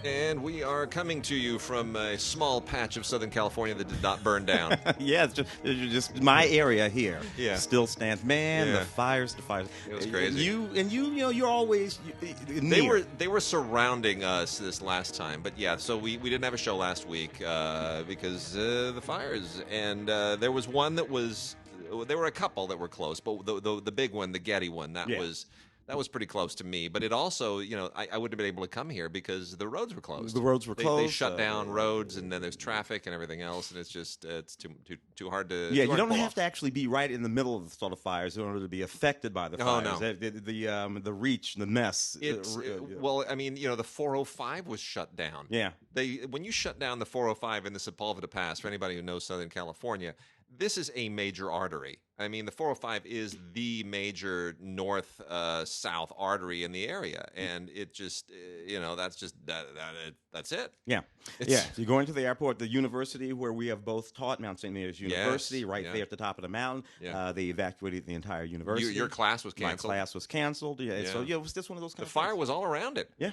And we are coming to you from a small patch of Southern California that did not burn down. Yeah, it's just my area here. Yeah. Still stands. Man, Yeah. the fires. It was crazy. You're always near. They were surrounding us this last time, but yeah. So we didn't have a show last week because the fires, and there was one that was. There were a couple that were close, but the big one, the Getty one, that was pretty close to me. But it also, I wouldn't have been able to come here because the roads were closed. The roads were closed. They shut down roads, and then there's traffic and everything else, and it's just it's too hard to. Yeah, you don't have to actually be right in the middle of the sort of fires in order to be affected by the fires. No. The reach, the mess. Well, I mean, the 405 was shut down. Yeah. When you shut down the 405 in the Sepulveda Pass, for anybody who knows Southern California, this is a major artery. I mean, the 405 is the major north-south artery in the area, and it just, that's it. Yeah. So you go into the airport, the university where we have both taught, Mount St. Mary's University, there at the top of the mountain. Yeah. They evacuated the entire university. Your class was canceled. My class was canceled. Yeah. So it was just one of those kind of The fire things. was all around it. Yeah.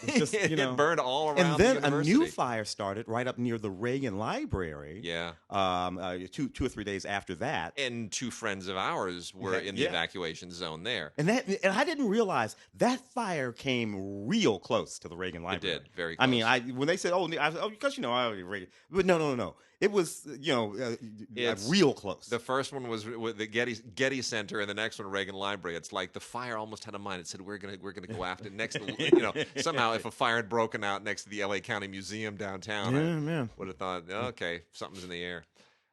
Just, it burned all around and then the university. a new fire started right up near the Reagan Library. Yeah. 2 or 3 days after that. And two friends of ours were in the evacuation zone there. And I didn't realize that fire came real close to the Reagan Library. It did, very close. I mean, when they said, because I already Reagan, but no. It was, real close. The first one was with the Getty Center, and the next one Reagan Library. It's like the fire almost had a mind. It said we're gonna go after it next. Somehow if a fire had broken out next to the LA County Museum downtown, I would have thought, okay, something's in the air.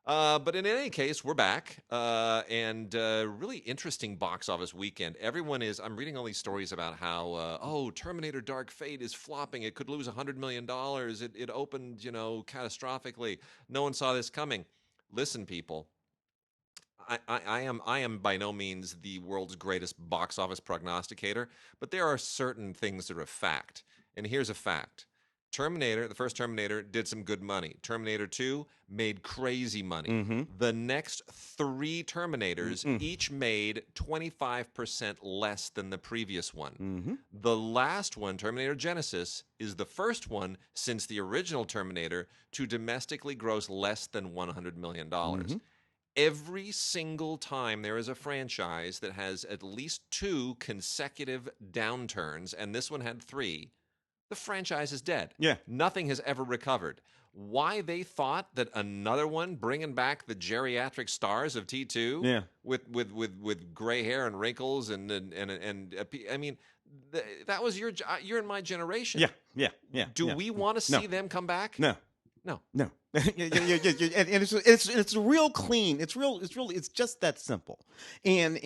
But in any case, we're back, and really interesting box office weekend. I'm reading all these stories about how, Terminator Dark Fate is flopping. It could lose $100 million. It opened, catastrophically. No one saw this coming. Listen, people, I am by no means the world's greatest box office prognosticator, but there are certain things that are a fact. And here's a fact. The first Terminator, did some good money. Terminator 2 made crazy money. Mm-hmm. The next 3 Terminators each made 25% less than the previous one. Mm-hmm. The last one, Terminator Genisys, is the first one since the original Terminator to domestically gross less than $100 million. Mm-hmm. Every single time there is a franchise that has at least 2 consecutive downturns, and this one had 3, the franchise is dead. Yeah. Nothing has ever recovered. Why they thought that another one, bringing back the geriatric stars of T2, with gray hair and wrinkles and I mean, that was you're in my generation. Yeah. Do we want to see them come back? No. And it's real clean. It's just that simple. And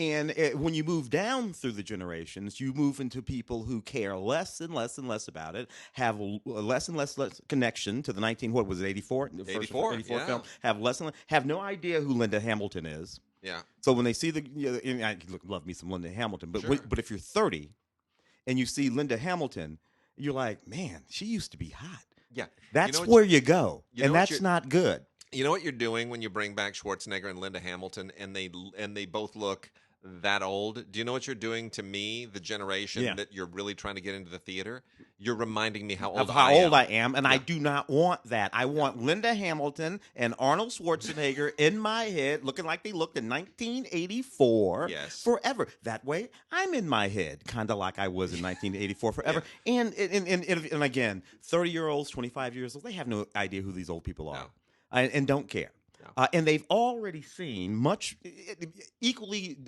when you move down through the generations, you move into people who care less and less and less about it, have less and less connection to the 84? 84 film. Have no idea who Linda Hamilton is. Yeah. So when they see I love me some Linda Hamilton, but Sure. but if you're 30 and you see Linda Hamilton, you're like, man, she used to be hot. Yeah. That's where you go, and that's not good. You know what you're doing when you bring back Schwarzenegger and Linda Hamilton, and they both look that old? Do you know what you're doing to me, the generation that you're really trying to get into the theater? You're reminding me how old I am, and I do not want that. I want Linda Hamilton and Arnold Schwarzenegger in my head, looking like they looked in 1984 forever. That way, I'm in my head, kind of like I was in 1984 forever. And again, 30-year-olds, 25 years old, they have no idea who these old people are, and don't care. And they've already seen much equally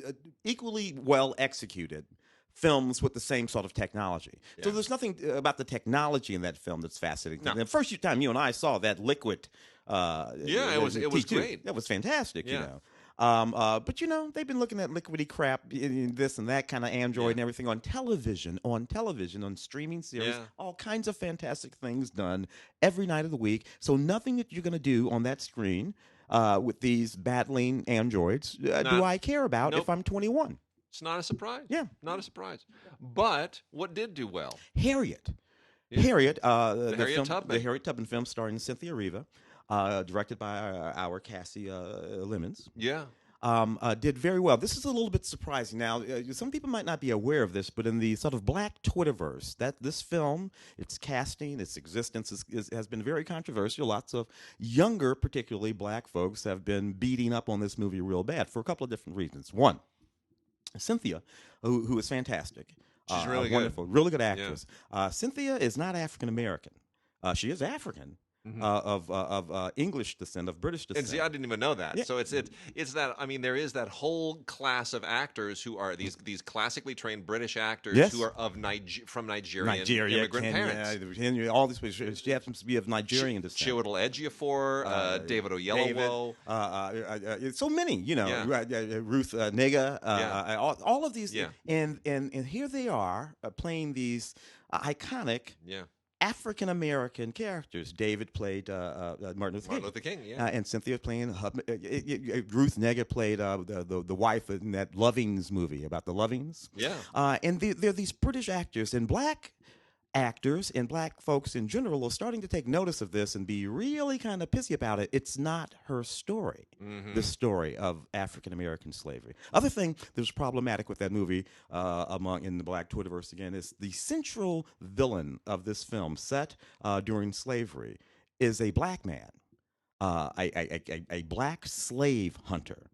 well executed films with the same sort of technology. So there's nothing about the technology in that film that's fascinating. No. The first time you and I saw that liquid, it was great. That was fantastic. But they've been looking at liquidy crap, this and that kind of Android and everything on television, on streaming series, all kinds of fantastic things done every night of the week. So nothing that you're going to do on that screen with these battling androids do I care about if I'm 21. It's not a surprise. Yeah. Not a surprise. But what did do well? Harriet. Yeah. Harriet, Tubman. The Harriet Tubman film starring Cynthia Erivo, directed by our Cassie Lemons. Yeah. did very well. This is a little bit surprising. Now, some people might not be aware of this, but in the sort of Black Twitterverse, that this film, its casting, its existence has been very controversial. Lots of younger, particularly Black folks, have been beating up on this movie real bad for a couple of different reasons. One, Cynthia, who is fantastic. She's really wonderful, really good actress. Yeah. Cynthia is not African American. She is African. Of English descent, of British descent. And see, I didn't even know that. Yeah. So it's that. I mean, there is that whole class of actors who are these classically trained British actors who are of from Nigerian immigrant parents. All these people. She happens to be of Nigerian descent. Chiwetel Ejiofor, David Oyelowo, so many. Ruth Nega. All of these. Yeah. And here they are playing these iconic. Yeah. African American characters. David played Martin Luther King, and Cynthia playing Ruth Nega played the wife in that Lovings movie about the Lovings. Yeah, and they're these British actors, and Black actors and Black folks in general are starting to take notice of this and be really kind of pissy about it. It's not her story, the story of African American slavery. Other thing that's problematic with that movie in the Black Twitterverse again is the central villain of this film set during slavery is a Black man, a Black slave hunter.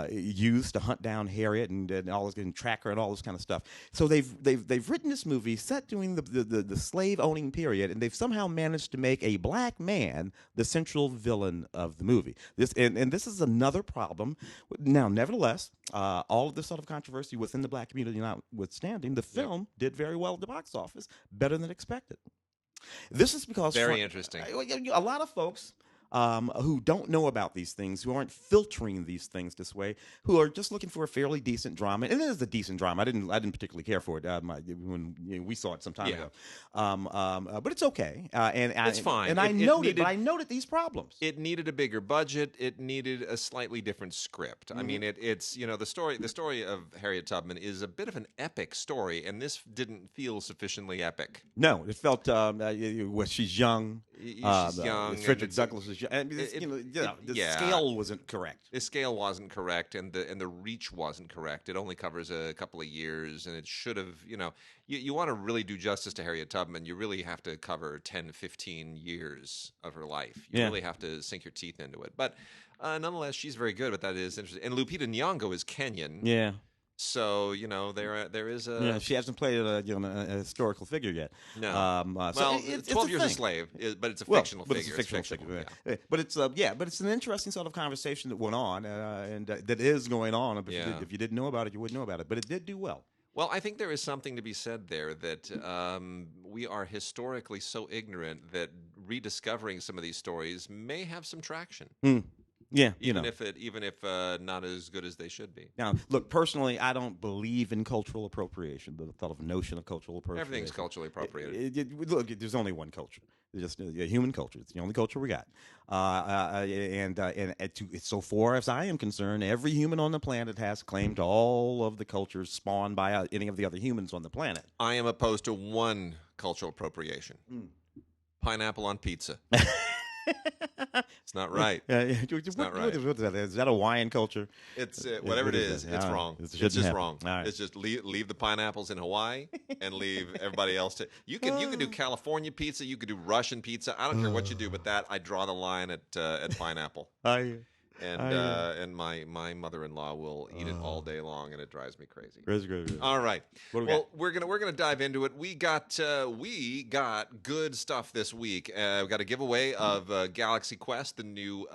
Used to hunt down Harriet and all this and track her and all this kind of stuff. So they've written this movie set during the slave owning period, and they've somehow managed to make a Black man the central villain of the movie. This is another problem. Now, nevertheless, all of this sort of controversy within the Black community notwithstanding, the film did very well at the box office, better than expected. This is because very interesting. A lot of folks. Who don't know about these things, who aren't filtering these things this way, who are just looking for a fairly decent drama. And it is a decent drama. I didn't particularly care for it when we saw it some time ago. But it's okay. And it's fine. And I noted these problems. It needed a bigger budget. It needed a slightly different script. I mean, it's the story of Harriet Tubman is a bit of an epic story, and this didn't feel sufficiently epic. No, it felt she's young. She's young. Frederick Douglass is young. The scale wasn't correct. The scale wasn't correct, and the reach wasn't correct. It only covers a couple of years, and it should have. You want to really do justice to Harriet Tubman, you really have to cover 10, 15 years of her life. You really have to sink your teeth into it. But nonetheless, she's very good. But that is interesting. And Lupita Nyong'o is Kenyan. Yeah. So there is a. Yeah, she hasn't played a historical figure yet. No. So 12 Years a Slave, but it's a fictional figure. It's a fictional figure. Yeah. But it's an interesting sort of conversation that went on, and that is going on. If you didn't know about it, you wouldn't know about it. But it did do well. Well, I think there is something to be said there that we are historically so ignorant that rediscovering some of these stories may have some traction. Yeah, even if not as good as they should be. Now, look, personally, I don't believe in cultural appropriation. The thought of notion of cultural appropriation. Everything's culturally appropriated. Look, there's only one culture. There's just a human culture. It's the only culture we got. So far as I am concerned, every human on the planet has claim to all of the cultures spawned by any of the other humans on the planet. I am opposed to one cultural appropriation: pineapple on pizza. It's not right. It's not right. What is that? Is that a Hawaiian culture? It's whatever it is. It's wrong. It's just wrong. Right. It's just leave the pineapples in Hawaii and leave everybody else to. You can do California pizza. You could do Russian pizza. I don't care what you do, but I draw the line at pineapple. And my mother-in-law will eat it all day long, and it drives me crazy. All right. We're gonna dive into it. We got good stuff this week. We got a giveaway of Galaxy Quest, the new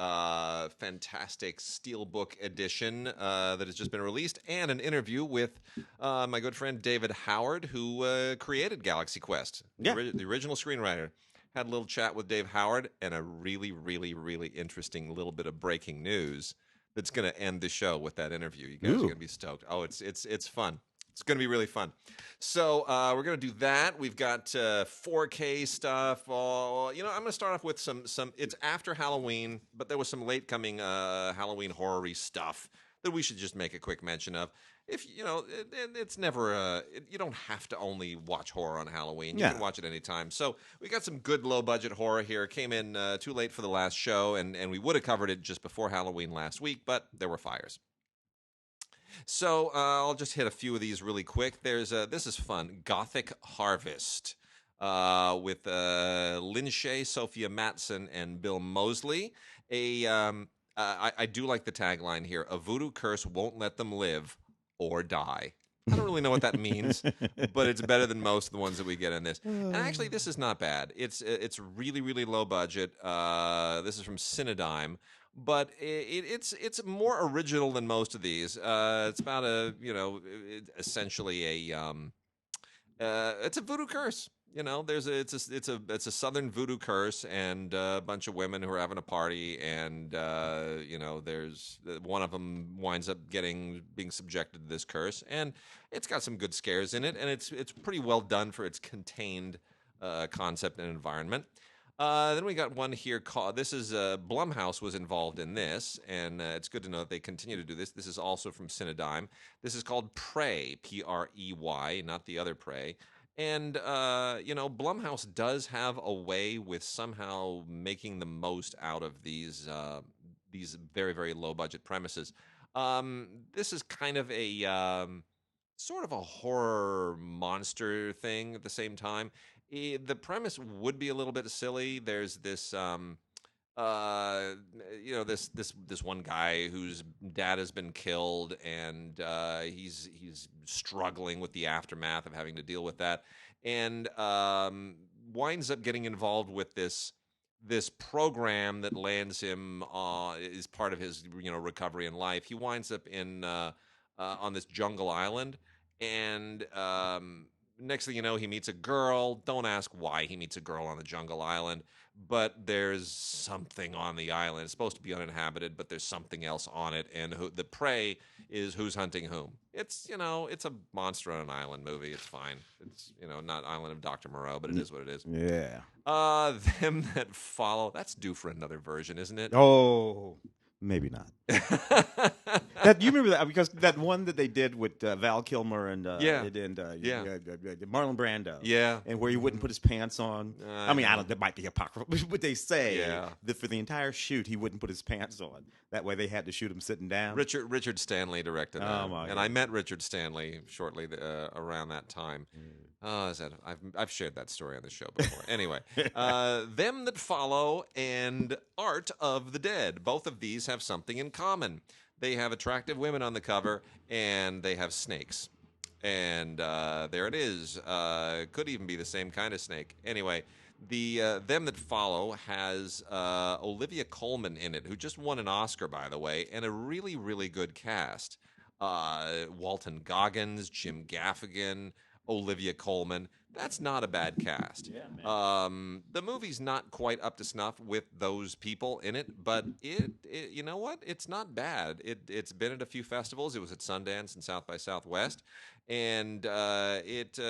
fantastic Steelbook edition that has just been released, and an interview with my good friend David Howard, who created Galaxy Quest, the original screenwriter. Had a little chat with Dave Howard and a really, really, really interesting little bit of breaking news that's going to end the show with that interview. You guys are going to be stoked. Oh, it's fun. It's going to be really fun. So we're going to do that. We've got 4K stuff. I'm going to start off with some. It's after Halloween, but there was some late coming Halloween horror-y stuff that we should just make a quick mention of. If it's never you don't have to only watch horror on Halloween. You can watch it anytime. So we got some good low budget horror here. Came in too late for the last show, and we would have covered it just before Halloween last week, but there were fires. So I'll just hit a few of these really quick. This is fun. Gothic Harvest with Lynn Shay, Sophia Matson, and Bill Moseley. I do like the tagline here: "A voodoo curse won't let them live or die." I don't really know what that means, but it's better than most of the ones that we get in this. And actually, this is not bad. It's really, really low budget. This is from Cinedigm, but it's more original than most of these. It's about essentially it's a voodoo curse. It's a southern voodoo curse, and a bunch of women who are having a party, and there's one of them winds up being subjected to this curse, and it's got some good scares in it, and it's pretty well done for its contained concept and environment. Then we got one here called. This is Blumhouse was involved in this, and it's good to know that they continue to do this. This is also from Cinedigm. This is called Prey, Prey, not the other Prey. And, Blumhouse does have a way with somehow making the most out of these very, very low-budget premises. This is kind of a sort of a horror monster thing at the same time. The premise would be a little bit silly. There's this this one guy whose dad has been killed, and he's struggling with the aftermath of having to deal with that, and winds up getting involved with this program that lands him is part of his recovery in life. He winds up in on this jungle island, and next thing you know, he meets a girl. Don't ask why he meets a girl on the jungle island, but there's something on the island. It's supposed to be uninhabited, but there's something else on it, and the prey is who's hunting whom. It's it's a monster on an island movie. It's fine. It's not Island of Dr. Moreau, but it is what it is. Yeah. Them That Follow. That's due for another version, isn't it? Oh. Maybe not. You remember that because that one that they did with Val Kilmer and Marlon Brando, and where he wouldn't put his pants on. I mean, I don't. That might be apocryphal, but they say that for the entire shoot he wouldn't put his pants on. That way they had to shoot him sitting down. Richard Stanley directed that, and I met Richard Stanley shortly around that time. I've shared that story on the show before. Anyway, Them That Follow and Art of the Dead. Both of these have something in common. They have attractive women on the cover, and they have snakes. And there it is. Could even be the same kind of snake. Anyway, the Them That Follow has Olivia Colman in it, who just won an Oscar, by the way, and a really, really good cast. Walton Goggins, Jim Gaffigan, Olivia Colman. That's not a bad cast. Yeah, man. The movie's not quite up to snuff with those people in it, but it you know what? It's not bad. It's been at a few festivals. It was at Sundance and South by Southwest, and it's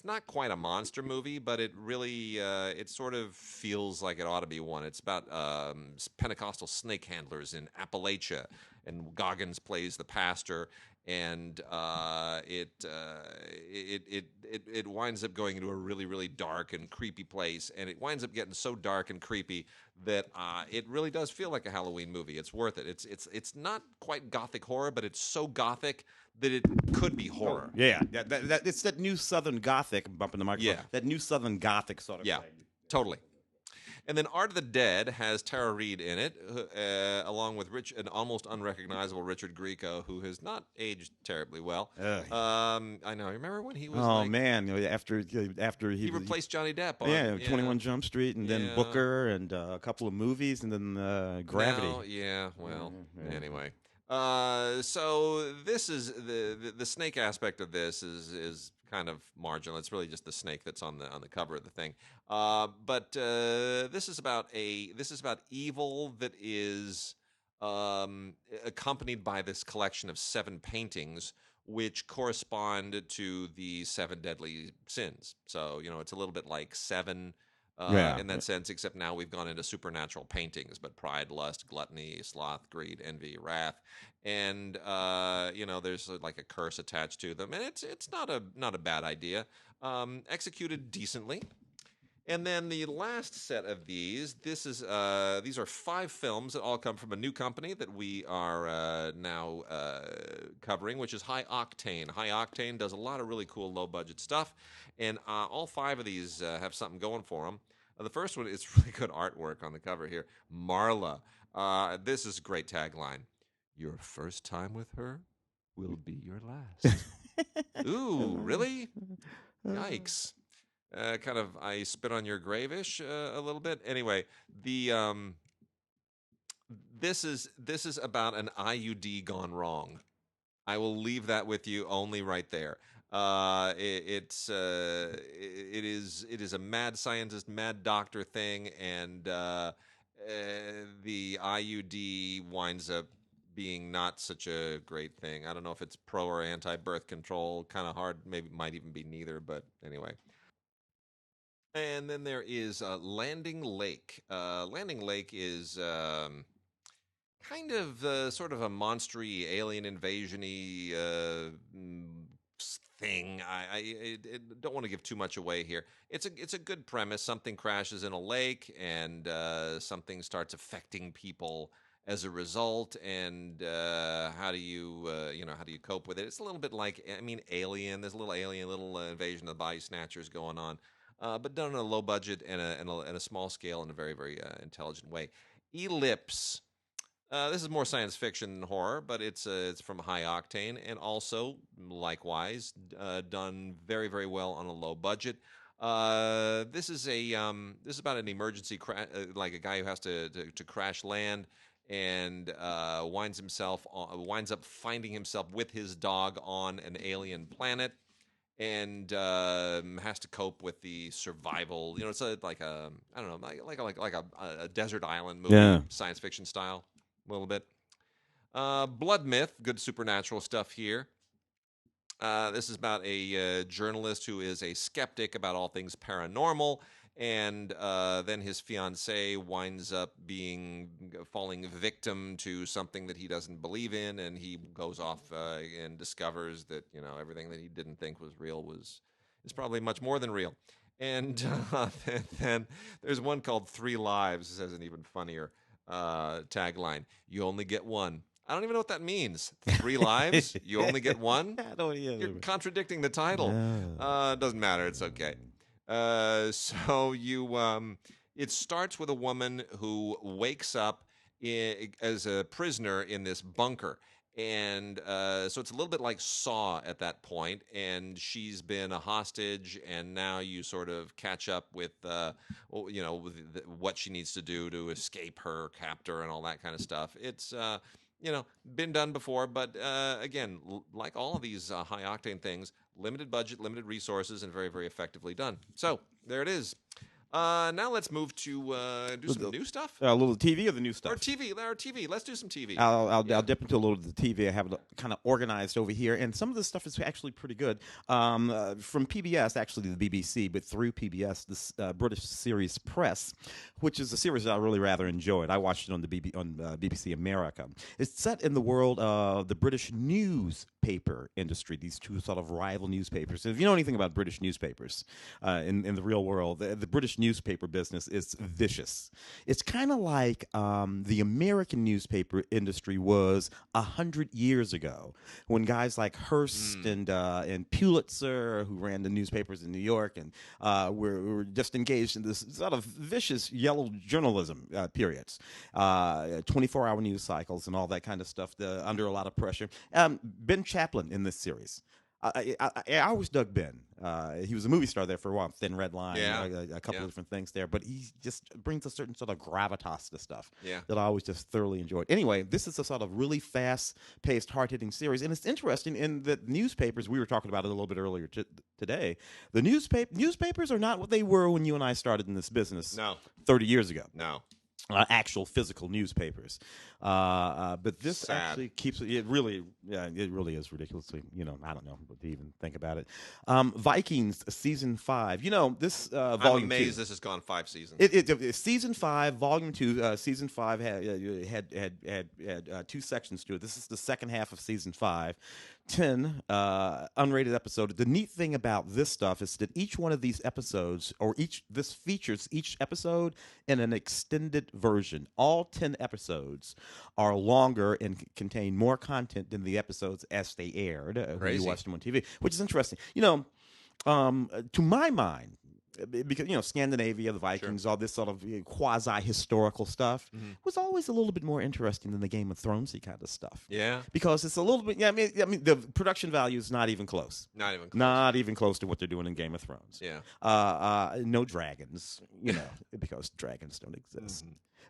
not quite a monster movie, but it really it sort of feels like it ought to be one. It's about Pentecostal snake handlers in Appalachia, and Goggins plays the pastor. And it winds up going into a really, really dark and creepy place, and it winds up getting so dark and creepy that it really does feel like a Halloween movie. It's worth it. It's not quite gothic horror, but it's so gothic that it could be horror. Yeah, it's that new Southern Gothic. I'm bumping the microphone. Yeah, that new Southern Gothic sort of thing. Totally. And then Art of the Dead has Tara Reid in it, along with an almost unrecognizable Richard Grieco, who has not aged terribly well. I know. Remember when he was? Oh man! After he replaced Johnny Depp. 21 Jump Street, and then Booker, and a couple of movies, and then Gravity. Anyway. So this is the snake aspect of this is kind of marginal. It's really just the snake that's on the cover of the thing. But this is about evil that is accompanied by this collection of 7 paintings, which correspond to the 7 deadly sins. So it's a little bit like Seven. In that sense, except now we've gone into supernatural paintings, but pride, lust, gluttony, sloth, greed, envy, wrath, and there's like a curse attached to them, and it's not a bad idea, executed decently. And then the last set of these are 5 films that all come from a new company that we are now covering, which is High Octane. High Octane does a lot of really cool low-budget stuff, and all 5 of these have something going for them. The first one is really good artwork on the cover here. Marla. This is a great tagline. Your first time with her will be your last. Ooh, really? Yikes. Kind of, I spit on your grave-ish a little bit. Anyway, this is about an IUD gone wrong. I will leave that with you only right there. It is a mad scientist, mad doctor thing, and the IUD winds up being not such a great thing. I don't know if it's pro or anti-birth control. Kind of hard. Maybe might even be neither. But anyway. And then there is Landing Lake. Landing Lake is kind of sort of a monstery alien invasion-y thing. I don't want to give too much away here. It's a good premise. Something crashes in a lake, and something starts affecting people as a result. And how do you cope with it? It's a little bit like Alien. There's a little invasion of the body snatchers going on. But done on a low budget and a small scale in a very, very intelligent way. Ellipse. This is more science fiction than horror, but it's from High Octane, and also, likewise, done very, very well on a low budget. This is about an emergency like a guy who has to crash land, and winds up finding himself with his dog on an alien planet. And has to cope with the survival. It's like a desert island movie, science fiction style, a little bit. Blood Myth, good supernatural stuff here. This is about a journalist who is a skeptic about all things paranormal, and then his fiancée winds up falling victim to something that he doesn't believe in, and he goes off and discovers that everything that he didn't think was real is probably much more than real. And then there's one called 3 Lives. This has an even funnier tagline. You only get one. I don't even know what that means. 3 lives? You only get one? You're contradicting the title. Doesn't matter. It's okay. It starts with a woman who wakes up as a prisoner in this bunker. And so it's a little bit like Saw at that point, and she's been a hostage, and now you sort of catch up with, what she needs to do to escape her captor and all that kind of stuff. It's, been done before, but again, like all of these high-octane things, limited budget, limited resources, and very, very effectively done. So there it is. Now let's move to do some new stuff. A little TV or the new stuff? Or TV. Let's do some TV. I'll dip into a little of the TV. I have it kind of organized over here, and some of this stuff is actually pretty good. From PBS, actually the BBC, but through PBS, this British series Press, which is a series that I really rather enjoyed. I watched it on BBC America. It's set in the world of the British newspaper industry. These two sort of rival newspapers. If you know anything about British newspapers in the real world, the British newspaper business is vicious. It's kind of like the American newspaper industry was 100 years ago, when guys like Hearst and Pulitzer, who ran the newspapers in New York, and were just engaged in this sort of vicious yellow journalism periods, 24-hour news cycles and all that kind of stuff, under a lot of pressure. Ben Chaplin in this series. I always dug Ben. He was a movie star there for a while, Thin Red Line, a couple of different things there. But he just brings a certain sort of gravitas to stuff that I always just thoroughly enjoyed. Anyway, this is a sort of really fast-paced, hard-hitting series. And it's interesting in that newspapers, we were talking about it a little bit earlier today, the newspapers are not what they were when you and I started in this business 30 years ago. No. Actual physical newspapers, but this actually keeps it. It really is ridiculously. I don't know what to even think about it. Vikings season 5. This volume. I'm amazed this has gone 5 seasons. It season 5, volume 2. Season 5 had 2 sections to it. This is the second half of season 5. 10 unrated episodes. The neat thing about this stuff is that each one of these episodes, this features each episode in an extended version. All 10 episodes are longer and contain more content than the episodes as they aired when you watched them on TV, which is interesting. To my mind, because Scandinavia, the Vikings, all this sort of quasi-historical stuff was always a little bit more interesting than the Game of Thronesy kind of stuff. Yeah, because it's a little bit. I mean, the production value is not even close. Not even close to what they're doing in Game of Thrones. Yeah, no dragons, because dragons don't exist.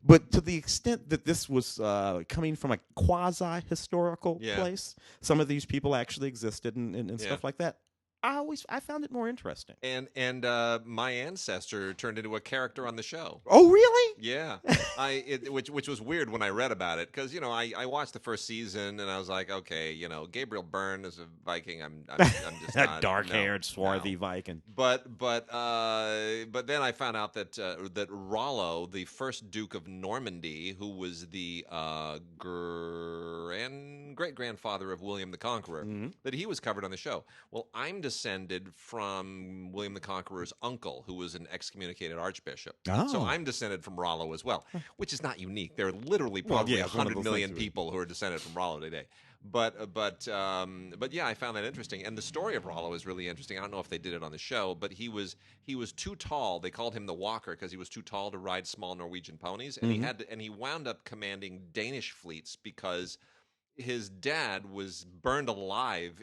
But to the extent that this was coming from a quasi-historical place, some of these people actually existed and stuff like that. I found it more interesting. And my ancestor turned into a character on the show. Oh, really? Yeah. Which was weird when I read about it because I watched the first season and I was like, okay, Gabriel Byrne is a Viking. I'm just not, dark-haired, swarthy Viking. But then I found out that Rollo, the first Duke of Normandy, who was the great grandfather of William the Conqueror, that he was covered on the show. Well, I'm descended from William the Conqueror's uncle, who was an excommunicated archbishop. So I'm descended from Rollo as well, which is not unique. There are literally probably 100 million people who are descended from Rollo today. But yeah, I found that interesting. And the story of Rollo is really interesting. I don't know if they did it on the show, but he was too tall. They called him the Walker because he was too tall to ride small Norwegian ponies, and he wound up commanding Danish fleets because his dad was burned alive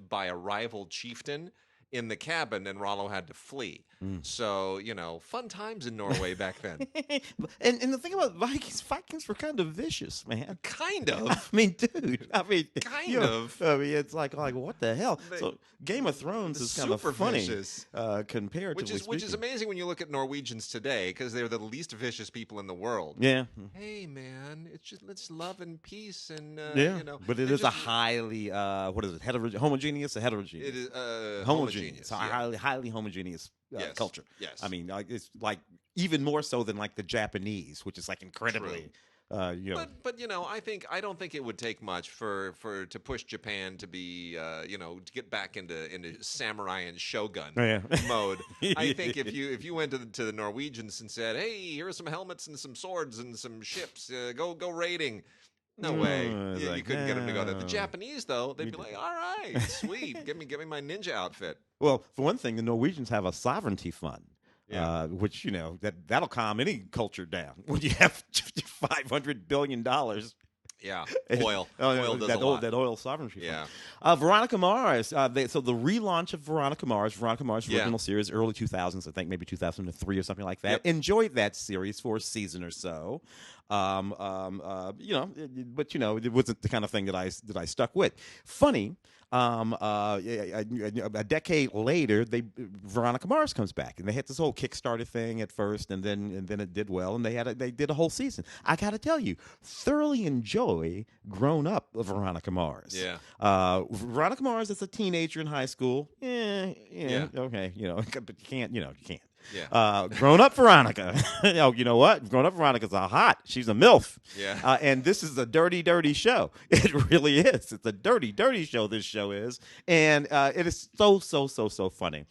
by a rival chieftain in the cabin, and Rollo had to flee. So, fun times in Norway back then. and the thing about Vikings were kind of vicious, man. Kind of. I mean, dude. Kind of. It's like what the hell? So Game of Thrones is kind of funny compared to which is amazing when you look at Norwegians today because they're the least vicious people in the world. Yeah. Hey, man, let's love and peace and But it is a highly what is it? Homogeneous or heterogeneous? It is homogeneous. It's a highly homogeneous culture. Yes. I mean, it's like even more so than like the Japanese, which is like incredibly. But I don't think it would take much to push Japan to be to get back into samurai and shogun mode. I think if you went to the Norwegians and said, hey, here are some helmets and some swords and some ships, go raiding. No way. You couldn't get them to go there. The Japanese, though, they'd be like, all right, sweet. Give me my ninja outfit. Well, for one thing, the Norwegians have a sovereignty fund. Which that'll calm any culture down when you have $500 billion. Yeah, oil. Oil does a lot. That oil sovereignty fund. Veronica Mars. So the relaunch of Veronica Mars original series, early 2000s, I think maybe 2003 or something like that. Yep. Enjoyed that series for a season or so. But it wasn't the kind of thing that I stuck with. Funny. A decade later, Veronica Mars comes back, and they had this whole Kickstarter thing at first, and then it did well, and they did a whole season. I got to tell you, thoroughly enjoy Grown Up of Veronica Mars. Yeah. Veronica Mars is a teenager in high school. Okay, but you can't. Yeah. Grown Up Veronica. You know what? Grown Up Veronica's a hot. She's a MILF. Yeah. And this is a dirty, dirty show. It really is. It's a dirty, dirty show. This show is, and it is so funny.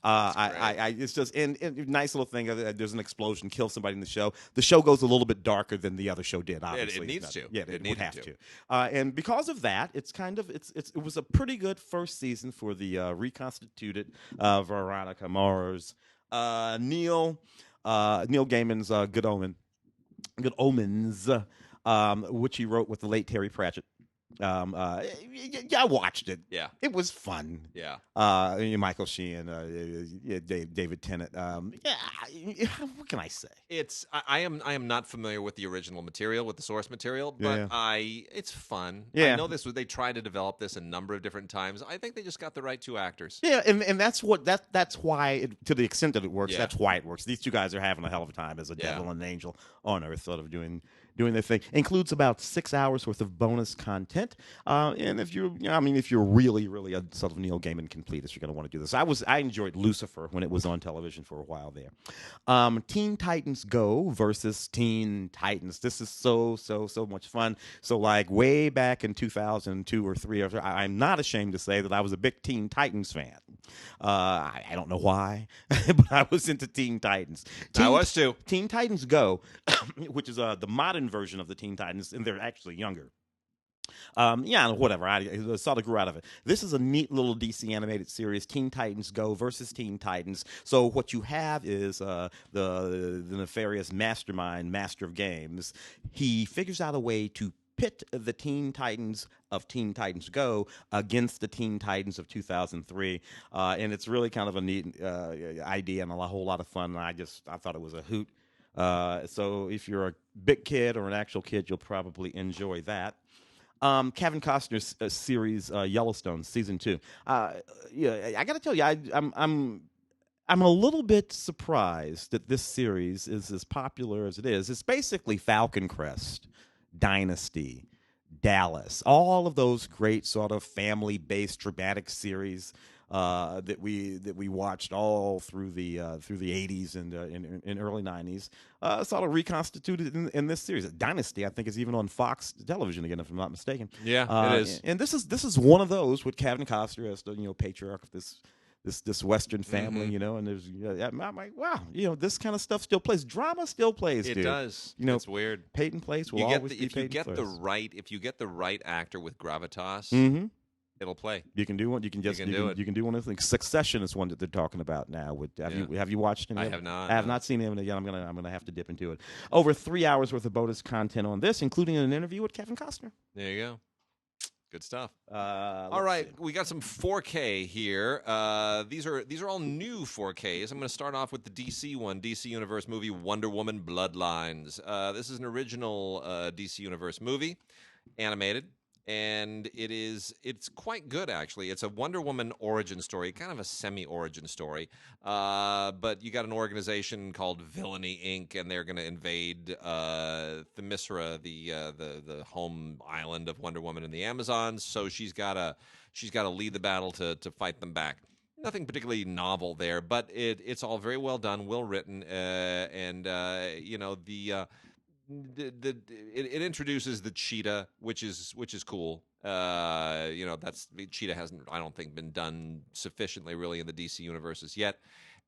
It's just and nice little thing. There's an explosion, kills somebody in the show. The show goes a little bit darker than the other show did. Obviously, it needs to. Yeah, it would have to. And because of that, it was a pretty good first season for the reconstituted Veronica Mars. Neil Gaiman's Good Omens, which he wrote with the late Terry Pratchett. I watched it. Yeah, it was fun. Yeah, Michael Sheen, David Tennant. What can I say? I am not familiar with the original material, with the source material, but it's fun. Yeah, I know they tried to develop this a number of different times. I think they just got the right two actors. Yeah, and that's why to the extent that it works, that's why it works. These two guys are having a hell of a time as a devil and an angel on Earth, sort of doing their thing. Includes about 6 hours worth of bonus content. content. And if you're really, really a sort of Neil Gaiman completist, you're going to want to do this. I enjoyed Lucifer when it was on television for a while there. Teen Titans Go versus Teen Titans. This is so much fun. So like way back in 2002 or 3, I'm not ashamed to say that I was a big Teen Titans fan. I don't know why, but I was into Teen Titans. I was too. Teen Titans Go, which is the modern version of the Teen Titans, and they're actually younger. Whatever. I sort of grew out of it. This is a neat little DC animated series, Teen Titans Go versus Teen Titans. So what you have is the nefarious mastermind, Master of Games. He figures out a way to pit the Teen Titans of Teen Titans Go against the Teen Titans of 2003, and it's really kind of a neat idea and a whole lot of fun. I thought it was a hoot. So if you're a big kid or an actual kid, you'll probably enjoy that. Kevin Costner's series Yellowstone season 2. I got to tell you, I'm a little bit surprised that this series is as popular as it is. It's basically Falcon Crest, Dynasty, Dallas, all of those great sort of family-based dramatic series that we watched all through the 80s and early 90s, sort of reconstituted in this series. Dynasty, I think, is even on Fox television again, if I'm not mistaken. Yeah, it is. And this is one of those with Kevin Costner as the patriarch of this Western family, and there's I'm like, wow, this kind of stuff still plays. Drama still plays. It dude. Does. It's weird. Peyton Place will always be Peyton Place. If you get the right actor with gravitas, it'll play. You can do one. You can do one of the things. Succession is one that they're talking about now. Have you watched any? I have not. I have not seen it yet. I'm gonna have to dip into it. Over 3 hours worth of bonus content on this, including an interview with Kevin Costner. There you go. Good stuff. All right, we got some 4K here. These are all new 4Ks. I'm going to start off with the DC one, DC Universe movie Wonder Woman Bloodlines. This is an original DC Universe movie, animated, and it's quite good, actually. It's a Wonder Woman origin story, kind of a semi-origin story, but you got an organization called Villainy Inc., and they're going to invade Themyscira, the home island of Wonder Woman in the Amazons. So she's got to lead the battle to fight them back. Nothing particularly novel there, but it's all very well done, well written, and it introduces the cheetah, which is cool. Cheetah hasn't, I don't think, been done sufficiently really in the DC universes yet.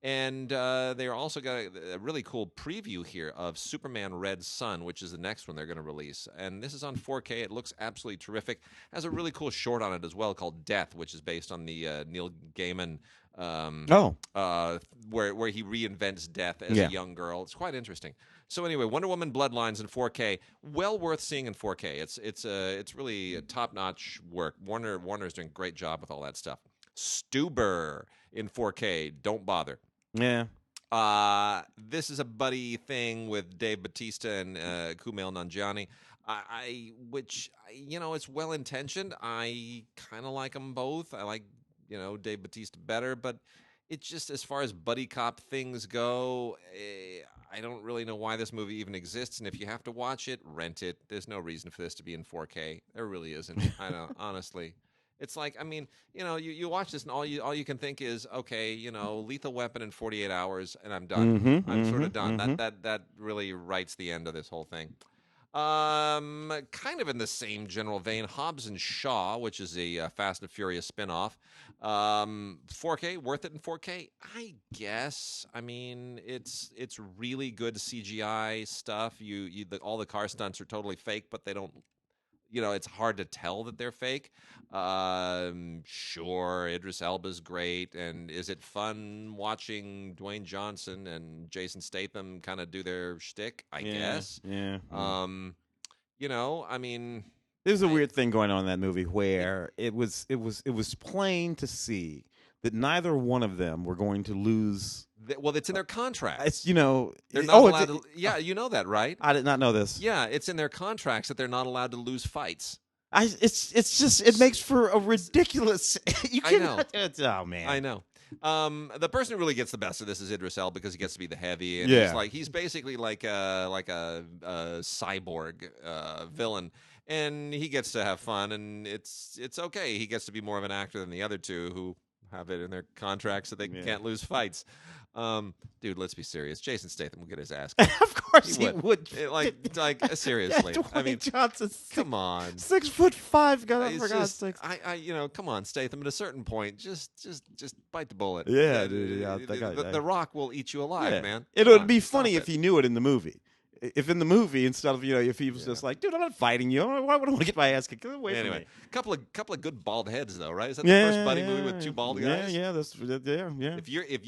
And they're also got a really cool preview here of Superman Red Sun, which is the next one they're going to release. And this is on 4K. It looks absolutely terrific. Has a really cool short on it as well called Death, which is based on the Neil Gaiman where he reinvents death as a young girl. It's quite interesting. So anyway, Wonder Woman Bloodlines in 4K, well worth seeing in 4K. It's really top-notch work. Warner's doing a great job with all that stuff. Stuber in 4K, don't bother. Yeah. This is a buddy thing with Dave Bautista and Kumail Nanjiani. Which it's well intentioned. I kind of like them both. I like Dave Bautista better, but it's just, as far as buddy cop things go, I don't really know why this movie even exists. And if you have to watch it, rent it. There's no reason for this to be in 4K. There really isn't. I don't, honestly. It's like, you watch this and all you can think is, okay, Lethal Weapon in 48 hours and I'm done. I'm sort of done. That really writes the end of this whole thing. Kind of in the same general vein, Hobbs and Shaw, which is a Fast and Furious spinoff. 4K, worth it in 4K? I guess. It's really good CGI stuff. All the car stunts are totally fake, but they don't. It's hard to tell that they're fake. Sure, Idris Elba's great, and is it fun watching Dwayne Johnson and Jason Statham kind of do their shtick? I guess. Yeah. There's a weird thing going on in that movie where it was plain to see that neither one of them were going to lose. Well, it's in their contract. They're not allowed to. Yeah, you know that, right? I did not know this. Yeah, it's in their contracts that they're not allowed to lose fights. It makes for a ridiculous. I know. Oh man, I know. The person who really gets the best of this is Idris Elba because he gets to be the heavy, and he's basically like a cyborg villain, and he gets to have fun, and it's okay. He gets to be more of an actor than the other two who have it in their contracts that they can't lose fights. Dude, let's be serious. Jason Statham will get his ass kicked. Of course he would. Seriously. I mean, Johnson, come on. 6'5" guy. For God's sakes. Come on, Statham. At a certain point, just bite the bullet. Yeah, dude. Yeah, the Rock will eat you alive, man. It would be funny if he knew it in the movie. If in the movie, instead of if he was just like, dude, I'm not fighting you. Why would I want to get my ass kicked? Get away from me. Couple of good bald heads though, right? Is that the first buddy movie with two bald guys? Yeah. If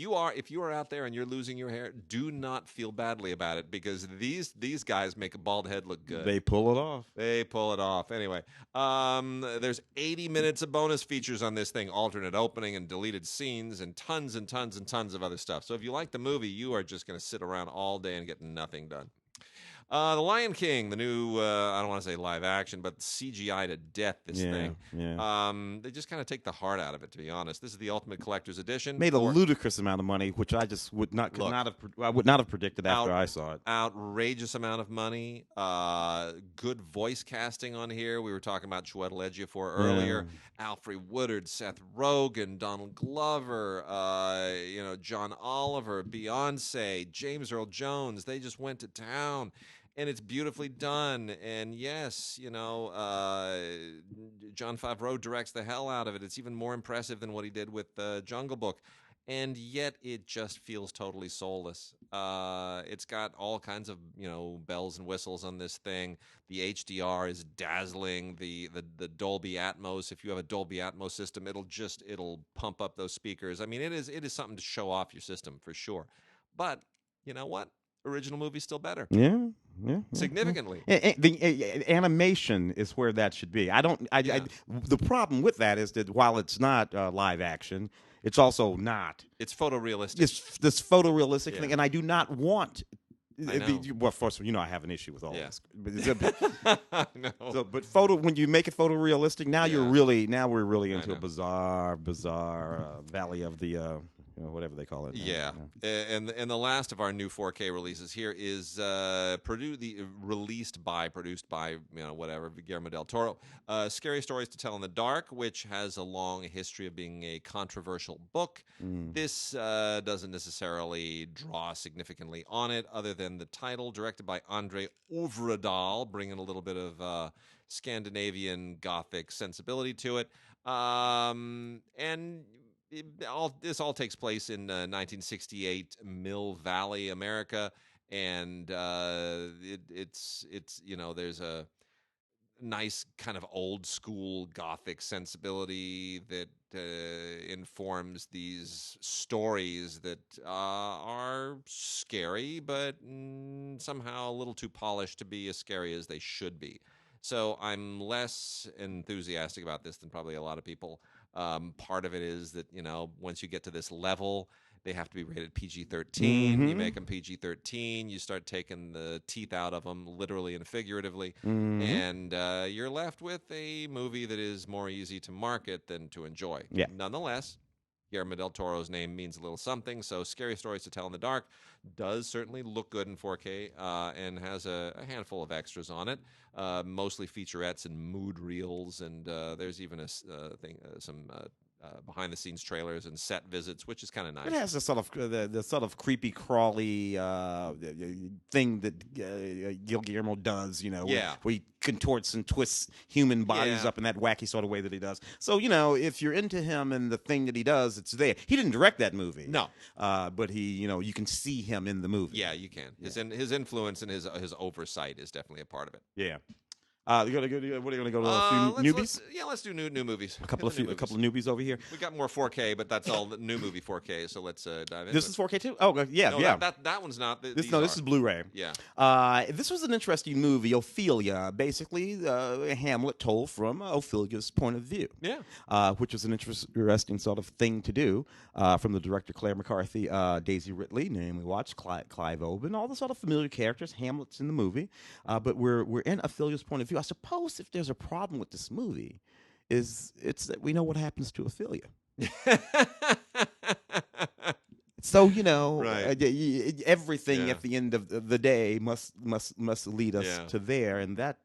you are out there and you're losing your hair, do not feel badly about it because these guys make a bald head look good. They pull it off. Anyway, there's 80 minutes of bonus features on this thing, alternate opening and deleted scenes, and tons and tons and tons of other stuff. So if you like the movie, you are just going to sit around all day and get nothing done. The Lion King, the new, I don't want to say live action, but CGI to death, this thing. Yeah. They just kind of take the heart out of it, to be honest. This is the Ultimate Collector's Edition. Made a ludicrous amount of money, which I just would not have predicted after I saw it. Outrageous amount of money. Good voice casting on here. We were talking about Chiwetel Ejiofor earlier. Alfred Woodard, Seth Rogen, Donald Glover, John Oliver, Beyonce, James Earl Jones. They just went to town. And it's beautifully done. And yes, Jon Favreau directs the hell out of it. It's even more impressive than what he did with Jungle Book. And yet it just feels totally soulless. It's got all kinds of, bells and whistles on this thing. The HDR is dazzling. The Dolby Atmos, if you have a Dolby Atmos system, it'll pump up those speakers. I mean, it is something to show off your system for sure. But you know what? Original movie's still better. Yeah. Significantly. The animation is where that should be. The problem with that is that while it's not live action, it's also not. It's photorealistic. This photorealistic thing, and I do not want. Well, first, I have an issue with all this. No. But when you make it photorealistic, now we're really into a bizarre valley of the. Whatever they call it. Yeah. And the last of our new 4K releases here is produced by Guillermo del Toro. Scary Stories to Tell in the Dark, which has a long history of being a controversial book. This doesn't necessarily draw significantly on it, other than the title, directed by Andre Øvredal, bringing a little bit of Scandinavian Gothic sensibility to it. This all takes place in 1968 Mill Valley, America, and it's there's a nice kind of old school Gothic sensibility that informs these stories that are scary, but somehow a little too polished to be as scary as they should be. So I'm less enthusiastic about this than probably a lot of people. Part of it is that, once you get to this level, they have to be rated PG-13. You make them PG-13, you start taking the teeth out of them, literally and figuratively, and you're left with a movie that is more easy to market than to enjoy. Yeah. Nonetheless, Guillermo del Toro's name means a little something, so Scary Stories to Tell in the Dark does certainly look good in 4K and has a handful of extras on it, mostly featurettes and mood reels, and there's even some behind-the-scenes trailers and set visits, which is kind of nice. It has a sort of the sort of creepy crawly thing that Guillermo does, where he contorts and twists human bodies up in that wacky sort of way that he does. So, if you're into him and the thing that he does, it's there. He didn't direct that movie. No. But he, you can see him in the movie. Yeah, you can. His influence and his oversight is definitely a part of it. Yeah. What are you going to go to a few newbies? Let's do new movies. A couple of newbies over here. We got more 4K, but that's all the new movie 4K. So let's dive into This is 4K too? Oh, yeah, no, yeah. That one's not. This is Blu-ray. Yeah. This was an interesting movie, Ophelia. Basically, Hamlet told from Ophelia's point of view. Yeah. Which was an interesting sort of thing to do from the director Claire McCarthy, Daisy Ridley, name we watched, Clive Owen, all the sort of familiar characters. Hamlet's in the movie, but we're in Ophelia's point of view. I suppose if there's a problem with this movie, it's that we know what happens to Ophelia. So Right. everything at the end of the day must lead us Yeah. to there, and that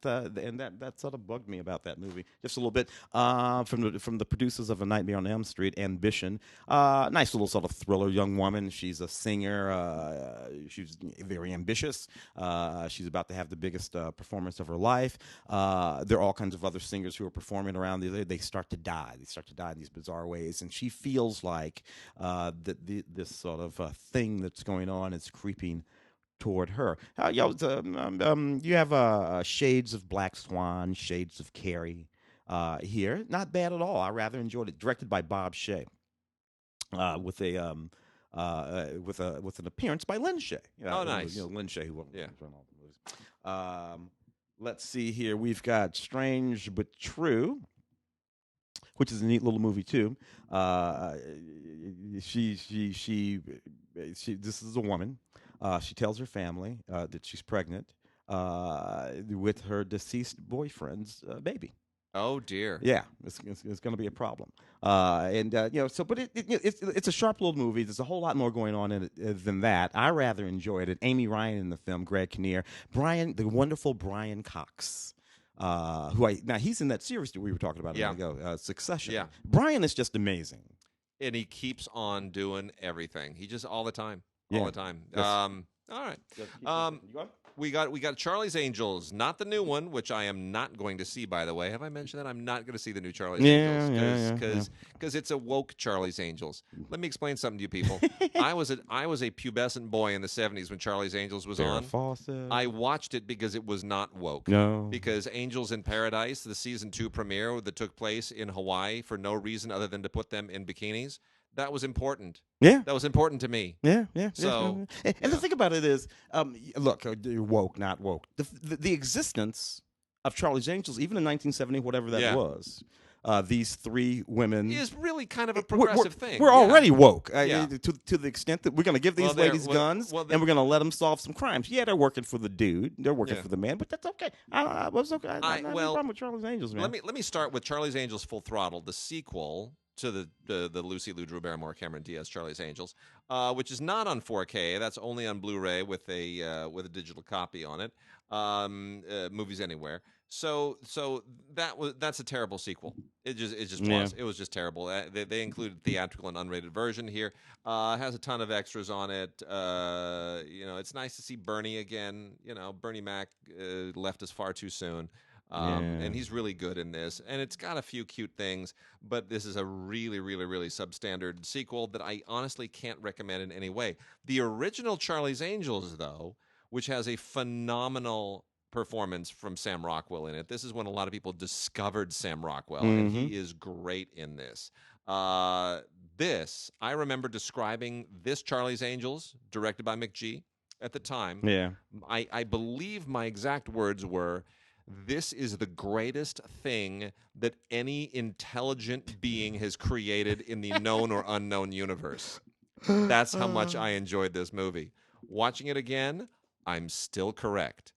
sort of bugged me about that movie just a little bit. From the producers of A Nightmare on Elm Street, Ambition, nice little sort of thriller. Young woman, she's a singer. She's very ambitious. She's about to have the biggest performance of her life. There are all kinds of other singers who are performing around. They start to die. They start to die in these bizarre ways, and she feels like this sort of thing that's going on is creeping toward her. You have shades of Black Swan, shades of Carrie here. Not bad at all. I rather enjoyed it. Directed by Bob Shea, with an appearance by Lynn Shay. Oh, nice. Lynn Shay, who run all the movies. Let's see here. We've got Strange but True, which is a neat little movie too. This is a woman. She tells her family that she's pregnant with her deceased boyfriend's baby. Oh dear. Yeah, it's going to be a problem. But it's a sharp little movie. There's a whole lot more going on in it than that. I rather enjoyed it. Amy Ryan in the film, Greg Kinnear, the wonderful Brian Cox. Now he's in that series that we were talking about a minute ago, Succession. Yeah. Brian is just amazing, and he keeps on doing everything. He just all the time. Yes. All right. We got Charlie's Angels, not the new one, which I am not going to see. By the way, have I mentioned that I'm not going to see the new Charlie's Angels because it's a woke Charlie's Angels. Let me explain something to you people. I was a pubescent boy in the '70s when Charlie's Angels was on. I watched it because it was not woke. No, because Angels in Paradise, the season 2 premiere that took place in Hawaii for no reason other than to put them in bikinis. That was important. Yeah. That was important to me. Yeah. So, and the thing about it is, look, woke, not woke. The existence of Charlie's Angels, even in 1970, whatever that was, these three women is really kind of a progressive thing. We're already woke to the extent that we're going to give these ladies guns and we're going to let them solve some crimes. Yeah, they're working for the dude, they're working for the man, but that's okay. I was okay. I have no problem with Charlie's Angels, man. Let me start with Charlie's Angels Full Throttle, the sequel to the Lucy Liu, Drew Barrymore, Cameron Diaz, Charlie's Angels, which is not on 4K. That's only on Blu-ray with a digital copy on it. Movies Anywhere. So that's a terrible sequel. It just was. It was just terrible. They included theatrical and unrated version here. Has a ton of extras on it. It's nice to see Bernie again. Bernie Mac left us far too soon. And he's really good in this, and it's got a few cute things, but this is a really, really, really substandard sequel that I honestly can't recommend in any way. The original Charlie's Angels, though, which has a phenomenal performance from Sam Rockwell in it. This is when a lot of people discovered Sam Rockwell, and he is great in this. I remember describing this Charlie's Angels, directed by McG, at the time. Yeah. I believe my exact words were, "This is the greatest thing that any intelligent being has created in the known or unknown universe." That's how much I enjoyed this movie. Watching it again, I'm still correct.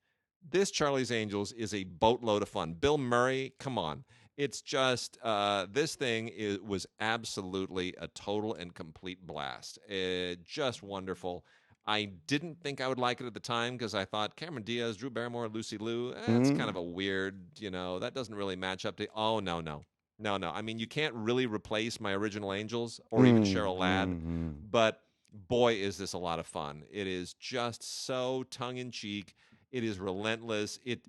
This Charlie's Angels is a boatload of fun. Bill Murray, come on. It's just, this thing was absolutely a total and complete blast. Just wonderful. I didn't think I would like it at the time because I thought Cameron Diaz, Drew Barrymore, Lucy Liu, it's kind of a weird, that doesn't really match up to, no. I mean, you can't really replace my original Angels or even Cheryl Ladd, but boy, is this a lot of fun. It is just so tongue-in-cheek. It is relentless. It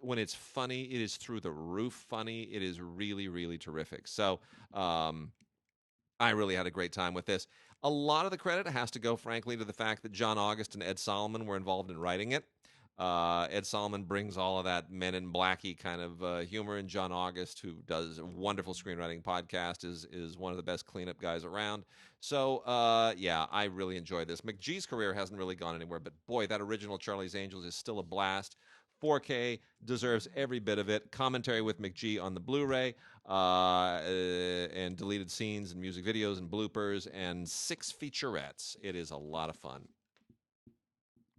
when it's funny, it is through the roof funny. It is really, really terrific. So I really had a great time with this. A lot of the credit has to go, frankly, to the fact that John August and Ed Solomon were involved in writing it. Ed Solomon brings all of that Men in Blacky kind of humor, and John August, who does a wonderful screenwriting podcast, is one of the best cleanup guys around. So, I really enjoyed this. McGee's career hasn't really gone anywhere, but boy, that original Charlie's Angels is still a blast. 4K deserves every bit of it. Commentary with McGee on the Blu-ray, and deleted scenes and music videos and bloopers and 6 featurettes. It is a lot of fun.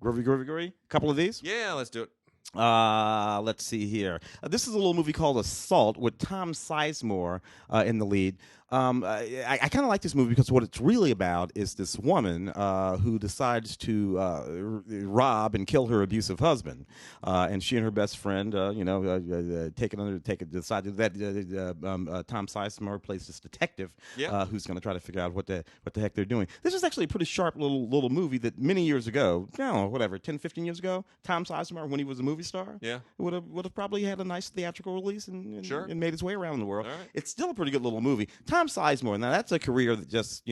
Groovy. Couple of these? Yeah, let's do it. Let's see here. This is a little movie called Assault with Tom Sizemore in the lead. I kind of like this movie because what it's really about is this woman who decides to rob and kill her abusive husband, and she and her best friend, decided that Tom Sizemore plays this detective who's going to try to figure out what the heck they're doing. This is actually a pretty sharp little movie that many years ago, 10, 15 years ago, Tom Sizemore, when he was a movie star, would have probably had a nice theatrical release and made his way around the world. Right. It's still a pretty good little movie. Tom Sizemore, now that's a career that just,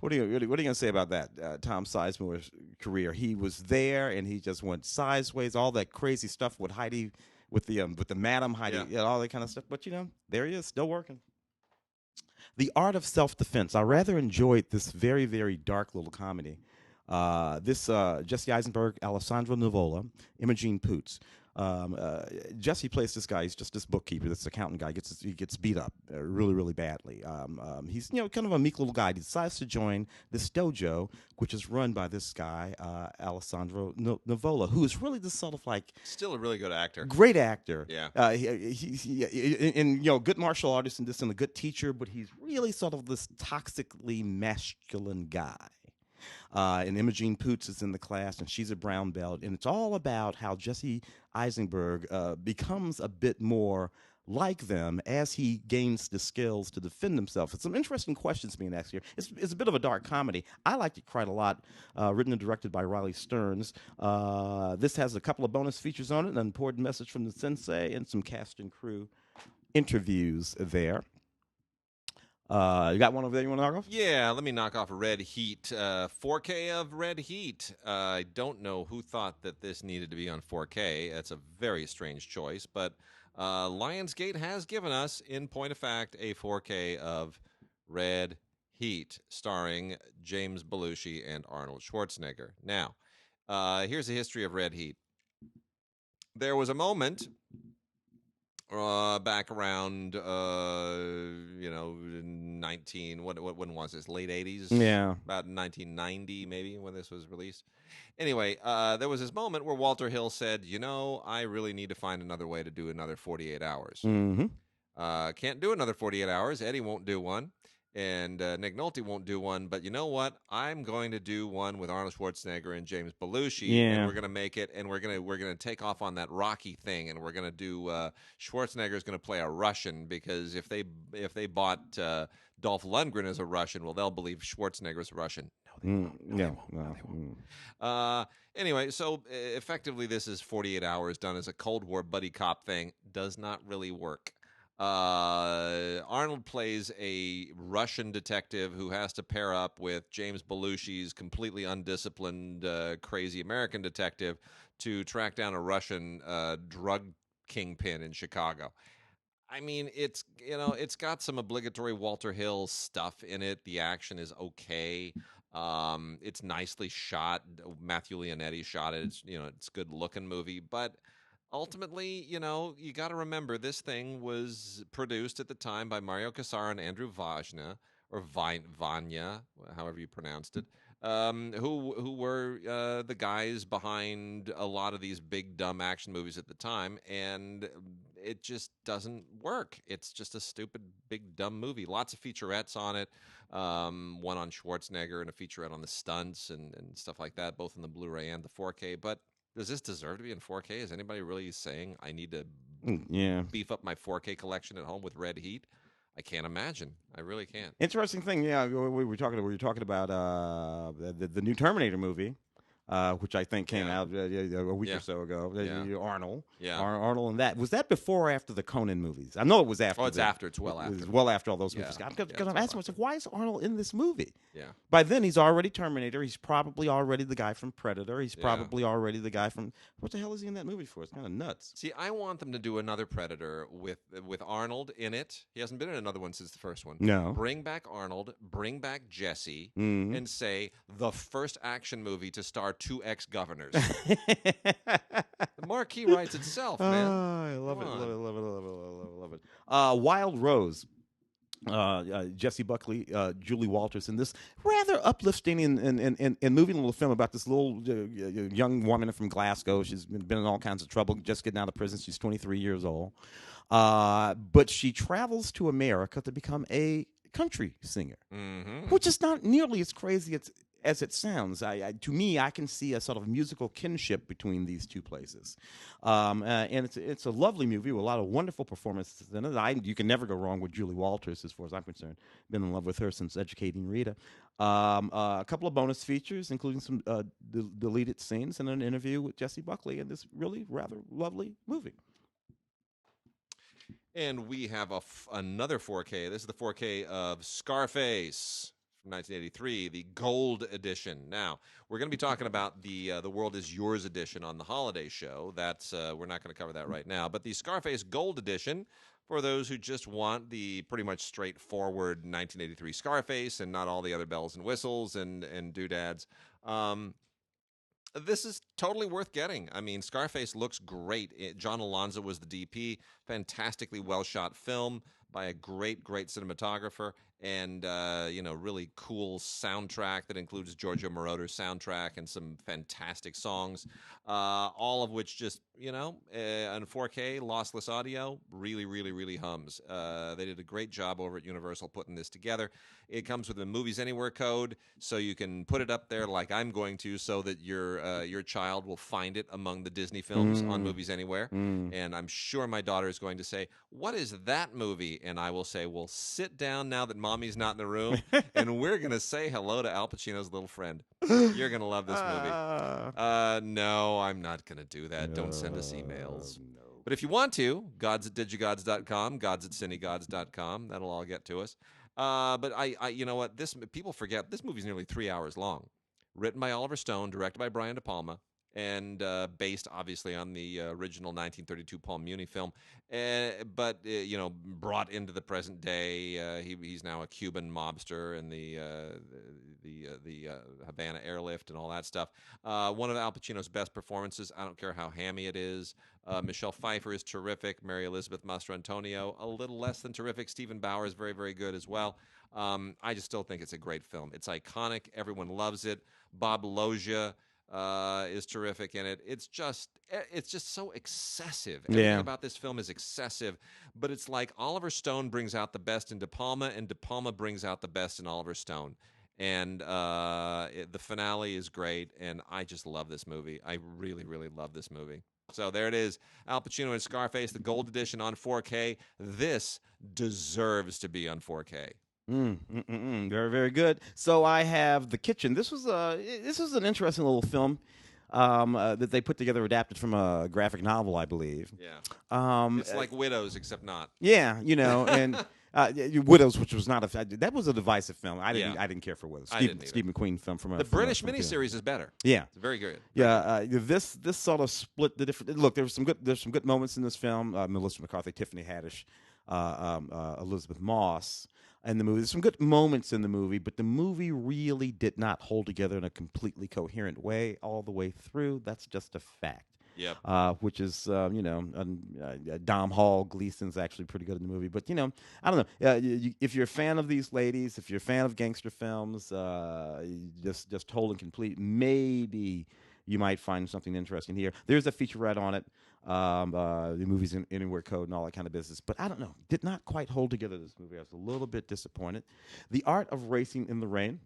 what are you going to say about that? Tom Sizemore's career. He was there and he just went sideways, all that crazy stuff with Heidi, with the Madam Heidi, all that kind of stuff. But there he is, still working. The Art of Self-Defense. I rather enjoyed this very, very dark little comedy. This Jesse Eisenberg, Alessandro Nivola, Imogene Poots. Jesse plays this guy. He's just this bookkeeper, this accountant guy. He gets beat up really, really badly. He's kind of a meek little guy. He decides to join this dojo, which is run by this guy, Alessandro Nivola, who is really this sort of like still a really good actor, great actor. Yeah, and good martial artist and a good teacher, but he's really sort of this toxically masculine guy. And Imogene Poots is in the class, and she's a brown belt, and it's all about how Jesse Eisenberg becomes a bit more like them as he gains the skills to defend himself. It's some interesting questions being asked here. It's a bit of a dark comedy. I liked it quite a lot, written and directed by Riley Stearns. This has a couple of bonus features on it, an important message from the sensei, and some cast and crew interviews there. You got one over there you want to knock off? Yeah, let me knock off Red Heat. 4K of Red Heat. I don't know who thought that this needed to be on 4K. That's a very strange choice, but Lionsgate has given us, in point of fact, a 4K of Red Heat, starring James Belushi and Arnold Schwarzenegger. Now, here's the history of Red Heat. There was a moment back around, when was this? Late 80s? Yeah. About 1990, maybe, when this was released. Anyway, there was this moment where Walter Hill said, I really need to find another way to do another 48 hours. Mm-hmm. Can't do another 48 hours. Eddie won't do one. And Nick Nolte won't do one, but you know what? I'm going to do one with Arnold Schwarzenegger and James Belushi, and we're going to make it, and we're going to take off on that Rocky thing, and we're going to do Schwarzenegger's going to play a Russian, because if they bought Dolph Lundgren as a Russian, well, they'll believe Schwarzenegger's a Russian. No, they won't. Anyway, so effectively, this is 48 hours done as a Cold War buddy cop thing. Does not really work. Arnold plays a Russian detective who has to pair up with James Belushi's completely undisciplined, crazy American detective to track down a Russian drug kingpin in Chicago. I mean, it's got some obligatory Walter Hill stuff in it. The action is okay. It's nicely shot. Matthew Leonetti shot it. It's a good looking movie, but ultimately, you got to remember this thing was produced at the time by Mario Casar and Andrew Vajna, or Vanya, however you pronounced it, who were the guys behind a lot of these big, dumb action movies at the time, and it just doesn't work. It's just a stupid, big, dumb movie. Lots of featurettes on it, one on Schwarzenegger and a featurette on the stunts and stuff like that, both in the Blu-ray and the 4K, but does this deserve to be in 4K? Is anybody really saying I need to beef up my 4K collection at home with Red Heat? I can't imagine. I really can't. Interesting thing. Yeah, we were talking about the new Terminator movie, which I think came out a week or so ago. Arnold. Yeah. Arnold and that. Was that before or after the Conan movies? I know it was after. Oh, it's after. It's well after. It was well after all those movies. Because I'm asking myself, why is Arnold in this movie? Yeah. By then, he's already Terminator. He's probably already the guy from Predator. He's probably already the guy from... What the hell is he in that movie for? It's kind of nuts. See, I want them to do another Predator with Arnold in it. He hasn't been in another one since the first one. No. Bring back Arnold, bring back Jesse, and say the first action movie to star two ex-governors. The marquee writes itself, man. I love it. Wild Rose. Jesse Buckley, Julie Walters, in this rather uplifting and moving little film about this little young woman from Glasgow. She's been in all kinds of trouble, just getting out of prison. She's 23 years old. But she travels to America to become a country singer, which is not nearly as crazy as it sounds. To me, I can see a sort of musical kinship between these two places. And it's a lovely movie with a lot of wonderful performances in it. You can never go wrong with Julie Walters, as far as I'm concerned. Been in love with her since Educating Rita. A couple of bonus features, including some deleted scenes and an interview with Jesse Buckley in this really rather lovely movie. And we have another 4K. This is the 4K of Scarface from 1983, the Gold Edition. Now, we're going to be talking about the World Is Yours edition on the holiday show. That's we're not going to cover that right now. But the Scarface Gold Edition, for those who just want the pretty much straightforward 1983 Scarface and not all the other bells and whistles and doodads, this is totally worth getting. I mean, Scarface looks great. John Alonzo was the DP. Fantastically well-shot film by a great cinematographer, and really cool soundtrack that includes Giorgio Moroder's soundtrack and some fantastic songs, all of which just, on 4K, lossless audio, really hums. They did a great job over at Universal putting this together. It comes with a Movies Anywhere code, so you can put it up there like I'm going to, so that your child will find it among the Disney films on Movies Anywhere. And I'm sure my daughter is going to say, "What is that movie?" And I will say, "Well, sit down now that Mommy's not in the room, and we're going to say hello to Al Pacino's little friend. You're going to love this movie." No, I'm not going to do that. Don't send us emails. No. But if you want to, gods at digigods.com, gods at cinegods.com. That'll all get to us. But I you know what? People forget, this movie's nearly 3 hours long. Written by Oliver Stone, directed by Brian De Palma, and based obviously on the original 1932 Paul Muni film, but brought into the present day. He's now a Cuban mobster in the Havana airlift and all that stuff. One of Al Pacino's best performances. I don't care how hammy it is. Michelle Pfeiffer is terrific. Mary Elizabeth Mastrantonio, a little less than terrific. Stephen Bauer is very good as well. I just still think it's a great film. It's iconic. Everyone loves it. Bob Loggia is terrific in it. It's just so excessive. Everything about this film is excessive, but it's like Oliver Stone brings out the best in De Palma, and De Palma brings out the best in Oliver Stone. And the finale is great, and I just love this movie. I really love this movie. So there it is, Al Pacino and Scarface, the Gold Edition on 4K. This deserves to be on 4K. Very good. So I have The Kitchen. This was an interesting little film that they put together, adapted from a graphic novel, I believe. Yeah. It's like Widows, except not. Yeah, and Widows, which was not that was a divisive film. I didn't care for Widows. Steve McQueen film from the British miniseries is better. Yeah, it's very good. Yeah, this sort of split the different. Look, there's some good moments in this film. Melissa McCarthy, Tiffany Haddish, Elizabeth Moss. In the movie, there's some good moments in the movie, but the movie really did not hold together in a completely coherent way all the way through. That's just a fact. Yep. Which is, Dom Hall, Gleason's actually pretty good in the movie. But, I don't know. If you're a fan of these ladies, if you're a fan of gangster films, just whole and complete, maybe you might find something interesting here. There's a featurette on it, the Movies Anywhere code and all that kind of business. But I don't know. Did not quite hold together this movie. I was a little bit disappointed. The Art of Racing in the Rain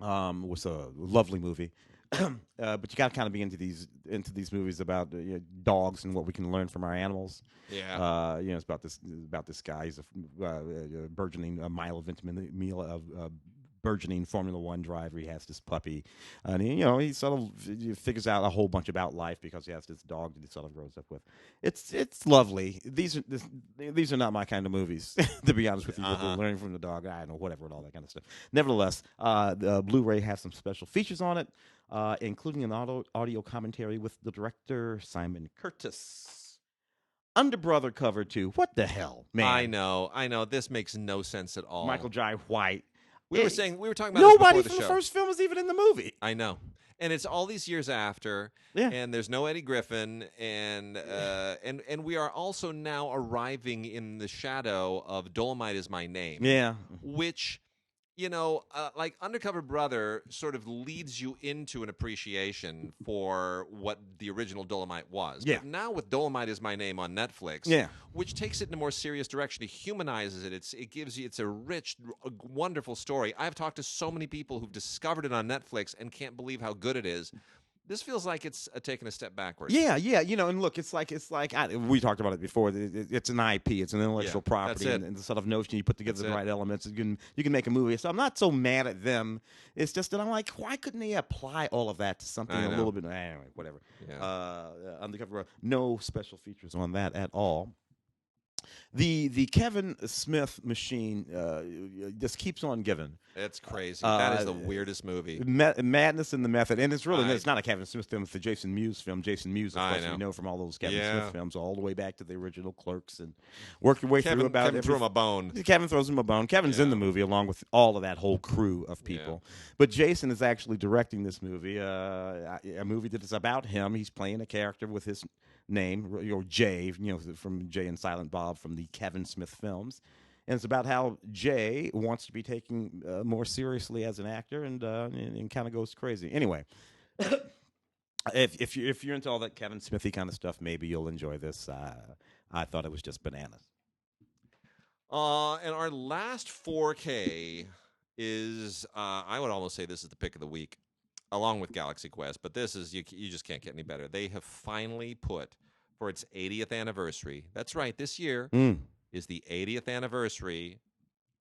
was a lovely movie. But you got to kind of be into these movies about dogs and what we can learn from our animals. Yeah. It's about this guy. He's a burgeoning burgeoning Formula One driver. He has this puppy, and he sort of figures out a whole bunch about life because he has this dog that he sort of grows up with. It's lovely. These are not my kind of movies, to be honest with you. Learning from the dog, I don't know, whatever, and all that kind of stuff. Nevertheless, the Blu-ray has some special features on it, including an audio commentary with the director Simon Curtis. Underbrother cover 2. What the hell, man? I know. This makes no sense at all. Michael Jai White. We were talking about nobody this before from the first film is even in the movie. I know. And it's all these years after, and there's no Eddie Griffin, and we are also now arriving in the shadow of Dolomite Is My Name. Yeah. Which, you know, like Undercover Brother sort of leads you into an appreciation for what the original Dolomite was. Yeah. But now with Dolomite Is My Name on Netflix, which takes it in a more serious direction, it humanizes it. It's a rich, wonderful story. I've talked to so many people who've discovered it on Netflix and can't believe how good it is. This feels like it's taking a step backwards. Yeah, you know, and look, it's like we talked about it before. It's an IP, it's an intellectual property, and the sort of notion you put together the right elements, you can make a movie. So I'm not so mad at them. It's just that I'm like, why couldn't they apply all of that to something a little bit? Anyway, whatever. Yeah. Undercover, no special features on that at all. The Kevin Smith machine just keeps on giving. It's crazy. That is the weirdest movie. Madness in the Method. And it's really it's not a Kevin Smith film. It's the Jason Mewes film. Jason Mewes, of course, we know from all those Kevin Smith films all the way back to the original Clerks and work your way through about Kevin threw him a bone. Kevin throws him a bone. Kevin's in the movie along with all of that whole crew of people. But Jason is actually directing this movie, a movie that is about him. He's playing a character with his name, or Jay, you know, from Jay and Silent Bob from the Kevin Smith films. And it's about how Jay wants to be taken more seriously as an actor and kind of goes crazy. Anyway, if you're into all that Kevin Smithy kind of stuff, maybe you'll enjoy this. I thought it was just bananas. And our last 4K is, I would almost say this is the pick of the week, along with Galaxy Quest. But this is, you just can't get any better. They have finally put, for its 80th anniversary, that's right, this year is the 80th anniversary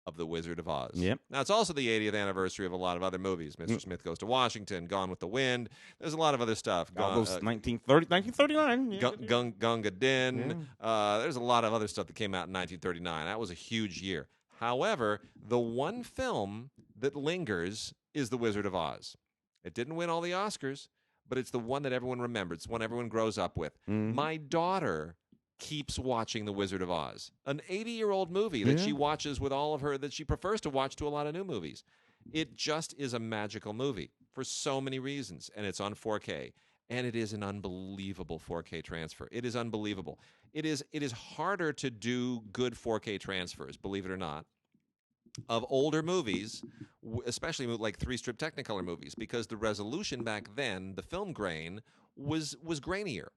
of The Wizard of Oz. Yep. Now, it's also the 80th anniversary of a lot of other movies. Mr. Smith Goes to Washington, Gone with the Wind. There's a lot of other stuff. 1939. Gunga Din. There's a lot of other stuff that came out in 1939. That was a huge year. However, the one film that lingers is The Wizard of Oz. It didn't win all the Oscars, but it's the one that everyone remembers. It's the one everyone grows up with. My daughter keeps watching The Wizard of Oz, an 80-year-old movie that she watches with all of her, that she prefers to watch to a lot of new movies. It just is a magical movie for so many reasons, and it's on 4K, and it is an unbelievable 4K transfer. It is unbelievable. It is harder to do good 4K transfers, believe it or not, of older movies, especially like 3-strip Technicolor movies, because the resolution back then, the film grain, was grainier,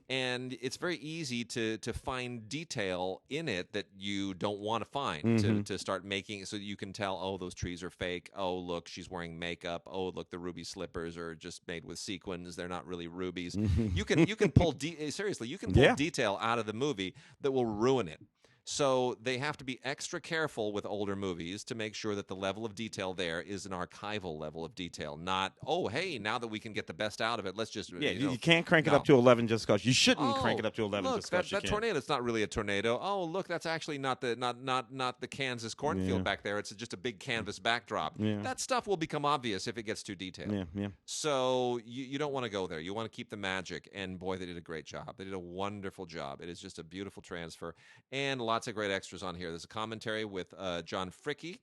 and it's very easy to find detail in it that you don't want to find, to start making so that you can tell, oh, those trees are fake, oh, look, she's wearing makeup, oh, look, the ruby slippers are just made with sequins, they're not really rubies. You can pull seriously, you can pull detail out of the movie that will ruin it. So they have to be extra careful with older movies to make sure that the level of detail there is an archival level of detail, not, oh, hey, now that we can get the best out of it, let's just... you can't crank it up to 11 just because. You shouldn't crank it up to 11 just because you can. That tornado, it's not really a tornado. Oh, look, that's actually not the Kansas cornfield back there. It's just a big canvas backdrop. Yeah. That stuff will become obvious if it gets too detailed. Yeah. So you don't want to go there. You want to keep the magic, and boy, they did a great job. They did a wonderful job. It is just a beautiful transfer, and lots of great extras on here. There's a commentary with John Fricke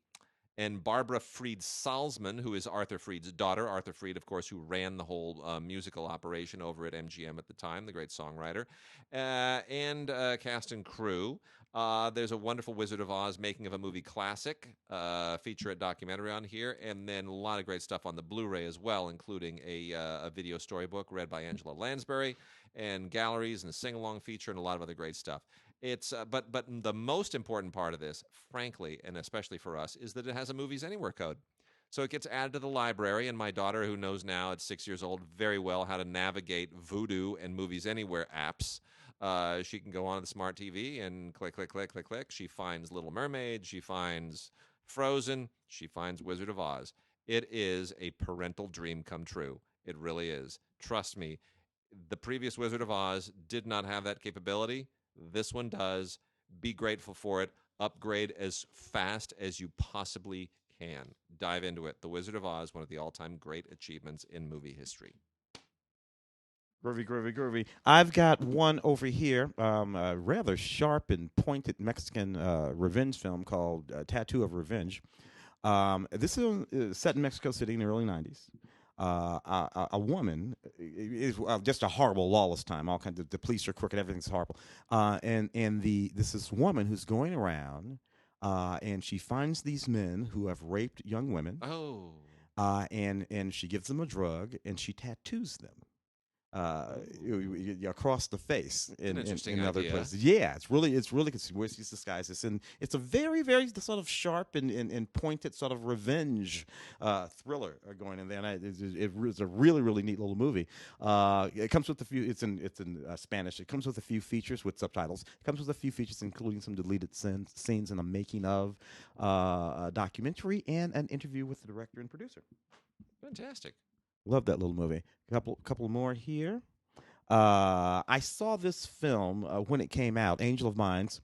and Barbara Fried Salzman, who is Arthur Freed's daughter. Arthur Freed, of course, who ran the whole musical operation over at MGM at the time, the great songwriter. And cast and crew. There's a wonderful Wizard of Oz making of a movie classic, featurette documentary on here, and then a lot of great stuff on the Blu-ray as well, including a video storybook read by Angela Lansbury, and galleries and a sing-along feature, and a lot of other great stuff. It's but the most important part of this, frankly, and especially for us, is that it has a Movies Anywhere code. So it gets added to the library, and my daughter, who knows now at 6 years old very well how to navigate Vudu and Movies Anywhere apps, she can go on the smart TV and click. She finds Little Mermaid, she finds Frozen, she finds Wizard of Oz. It is a parental dream come true. It really is. Trust me, the previous Wizard of Oz did not have that capability. This one does. Be grateful for it. Upgrade as fast as you possibly can. Dive into it. The Wizard of Oz, one of the all-time great achievements in movie history. Groovy. I've got one over here, a rather sharp and pointed Mexican revenge film called Tattoo of Revenge. This is set in Mexico City in the early 90s. a woman is just a horrible, lawless time. All kinds of the police are crooked. Everything's horrible. And this woman who's going around, and she finds these men who have raped young women. Oh. And she gives them a drug, and she tattoos them across the face in other places. Yeah, it's really where she's disguised this, and it's a very, very sort of sharp and pointed sort of revenge thriller going in there. And it's a really, really neat little movie. It comes with a few. It's in Spanish. It comes with a few features with subtitles. It comes with a few features, including some deleted scenes and a making of a documentary and an interview with the director and producer. Fantastic. Love that little movie. Couple more here. I saw this film when it came out, Angel of Mines,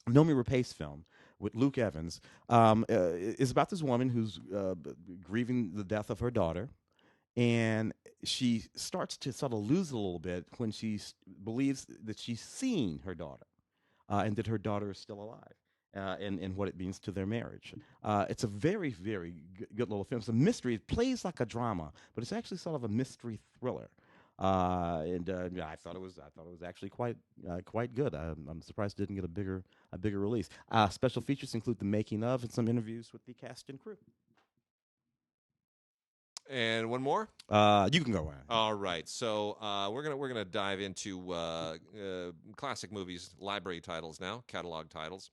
Noomi Rapace film with Luke Evans. It's about this woman who's grieving the death of her daughter, and she starts to sort of lose it a little bit when she believes that she's seen her daughter, and that her daughter is still alive. And what it means to their marriage. It's a very, very good little film. It's a mystery. It plays like a drama, but it's actually sort of a mystery thriller. And I thought it was actually quite good. I'm surprised it didn't get a bigger release. Special features include the making of and some interviews with the cast and crew. And one more? You can go on. All right. So we're gonna dive into classic movies, library titles now, catalog titles.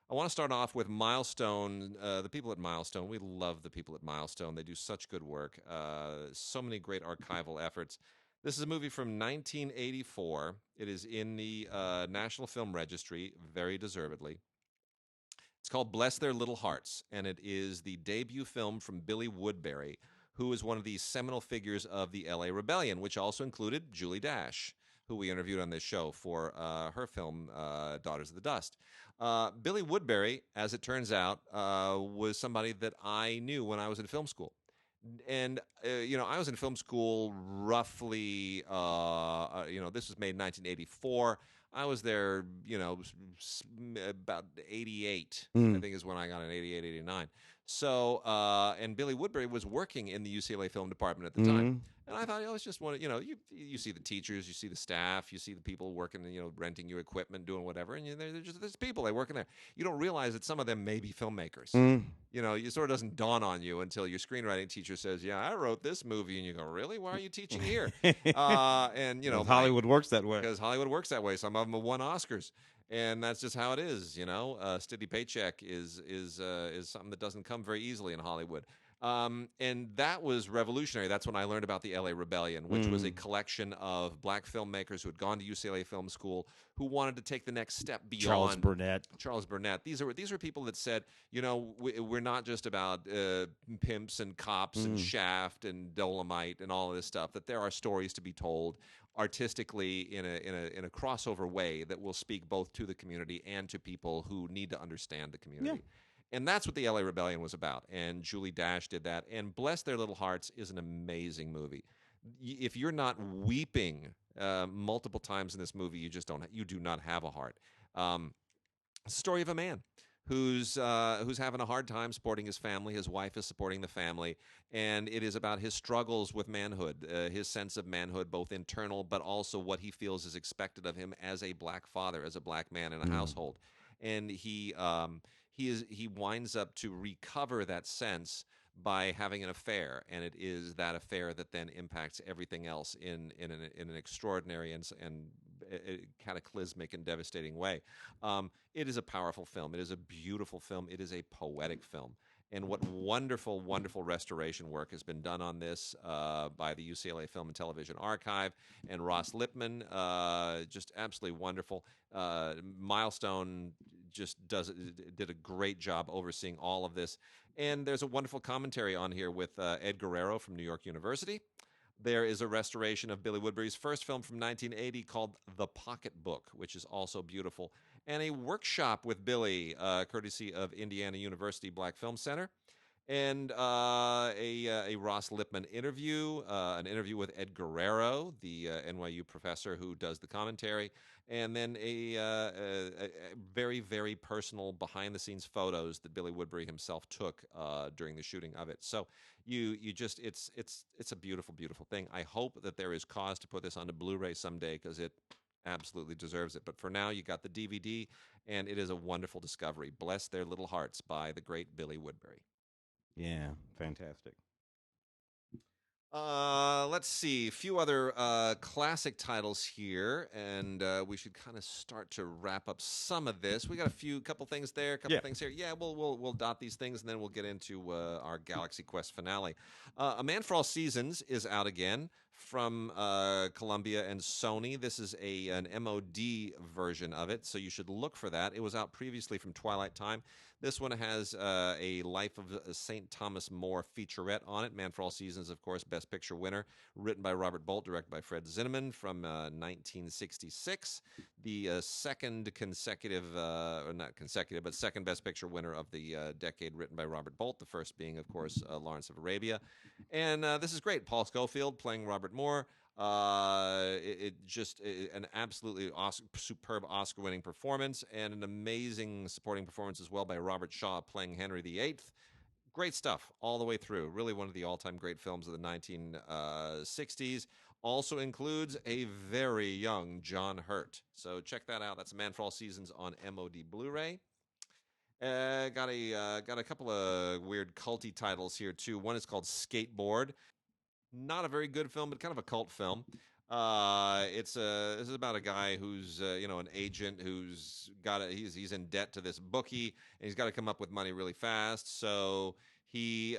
I want to start off with Milestone. The people at Milestone, we love the people at Milestone. They do such good work. So many great archival efforts. This is a movie from 1984. It is in the National Film Registry, very deservedly. It's called Bless Their Little Hearts, and it is the debut film from Billy Woodbury, who is one of the seminal figures of the LA Rebellion, which also included Julie Dash, who we interviewed on this show for her film, Daughters of the Dust. Billy Woodbury, as it turns out, was somebody that I knew when I was in film school. And, I was in film school roughly, this was made in 1984. I was there, about 88, I think is when I got in 88, 89. So, and Billy Woodbury was working in the UCLA film department at the time. And I thought, it's just one, you see the teachers, you see the staff, you see the people working, renting you equipment, doing whatever. And there's people, they work in there. You don't realize that some of them may be filmmakers. It sort of doesn't dawn on you until your screenwriting teacher says, yeah, I wrote this movie. And you go, really? Why are you teaching here? Hollywood works that way. Because Hollywood works that way. Some of them have won Oscars. And that's just how it is, steady paycheck is something that doesn't come very easily in Hollywood. And that was revolutionary. That's when I learned about the LA Rebellion, which was a collection of black filmmakers who had gone to UCLA Film School who wanted to take the next step beyond. Charles Burnett. These are people that said, we're not just about pimps and cops and Shaft and Dolomite and all of this stuff. That there are stories to be told artistically in a crossover way that will speak both to the community and to people who need to understand the community. Yeah. And that's what the LA Rebellion was about. And Julie Dash did that. And Bless Their Little Hearts is an amazing movie. If you're not weeping multiple times in this movie, you do not have a heart. It's the story of a man who's having a hard time supporting his family. His wife is supporting the family, and it is about his struggles with manhood, his sense of manhood, both internal but also what he feels is expected of him as a black father, as a black man in a household. And he winds up to recover that sense by having an affair, and it is that affair that then impacts everything else in an extraordinary and cataclysmic and devastating way. It is a powerful film. It is a beautiful film. It is a poetic film. And what wonderful, wonderful restoration work has been done on this by the UCLA Film and Television Archive and Ross Lippman. Just absolutely wonderful. Milestone just did a great job overseeing all of this. And there's a wonderful commentary on here with Ed Guerrero from New York University. There is a restoration of Billy Woodbury's first film from 1980 called The Pocketbook, which is also beautiful. And a workshop with Billy, courtesy of Indiana University Black Film Center. And a Ross Lipman interview, an interview with Ed Guerrero, the NYU professor who does the commentary, and then a very, very personal behind-the-scenes photos that Billy Woodbury himself took during the shooting of it. So you just it's a beautiful, beautiful thing. I hope that there is cause to put this onto Blu-ray someday because it absolutely deserves it. But for now, you got the DVD, and it is a wonderful discovery. Bless their little hearts by the great Billy Woodbury. Yeah, fantastic. Let's see. A few other classic titles here, and we should kind of start to wrap up some of this. We got couple things there, a couple things here. Yeah, we'll dot these things, and then we'll get into our Galaxy Quest finale. A Man for All Seasons is out again from Columbia and Sony. This is an MOD version of it, so you should look for that. It was out previously from Twilight Time. This one has a Life of St. Thomas More featurette on it. Man for All Seasons, of course, Best Picture winner. Written by Robert Bolt, directed by Fred Zinnemann from 1966. The second consecutive, or not consecutive, but second Best Picture winner of the decade, written by Robert Bolt. The first being, of course, Lawrence of Arabia. And this is great. Paul Scofield playing Robert Moore. An absolutely superb Oscar-winning performance and an amazing supporting performance as well by Robert Shaw playing Henry VIII. Great stuff all the way through. Really one of the all-time great films of the 1960s. Also includes a very young John Hurt. So check that out. That's A Man for All Seasons on MOD Blu-ray. Got a couple of weird culty titles here too. One is called Skateboard. Not a very good film, but kind of a cult film. This is about a guy who's an agent who's he's in debt to this bookie, and he's got to come up with money really fast. So he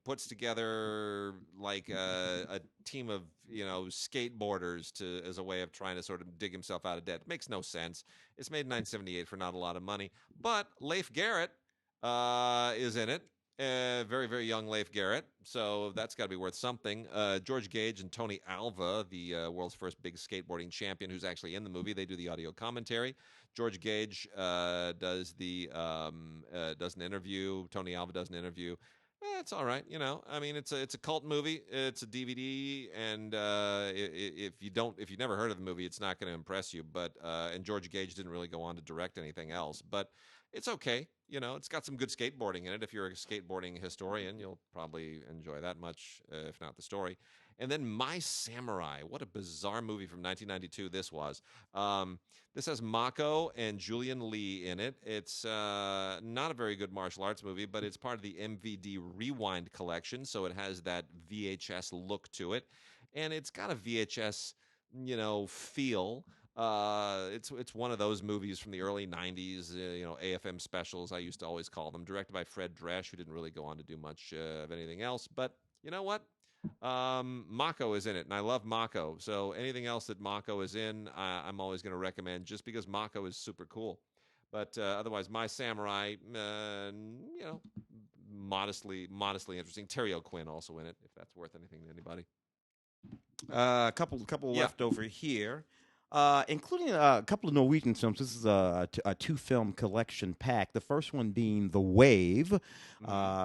puts together like a team of skateboarders as a way of trying to sort of dig himself out of debt. It makes no sense. It's made in 1978 for not a lot of money, but Leif Garrett is in it. Very, very young Leif Garrett, so that's got to be worth something. George Gage and Tony Alva, the world's first big skateboarding champion, who's actually in the movie. They do the audio commentary. George Gage does an interview. Tony Alva does an interview. It's all right, I mean, it's a cult movie. It's a DVD, and if you've never heard of the movie, it's not going to impress you. But and George Gage didn't really go on to direct anything else, but it's okay. It's got some good skateboarding in it. If you're a skateboarding historian, you'll probably enjoy that much, if not the story. And then My Samurai. What a bizarre movie from 1992 this was. This has Mako and Julian Lee in it. It's not a very good martial arts movie, but it's part of the MVD Rewind collection, so it has that VHS look to it. And it's got a VHS, feel. It's one of those movies from the early 90s, AFM specials, I used to always call them, directed by Fred Dresch, who didn't really go on to do much of anything else. But you know what? Mako is in it, and I love Mako. So anything else that Mako is in, I'm always going to recommend just because Mako is super cool. But otherwise, My Samurai, modestly interesting. Terry O'Quinn also in it, if that's worth anything to anybody. A couple left over here. Including a couple of Norwegian films. This is a two-film collection pack. The first one being The Wave,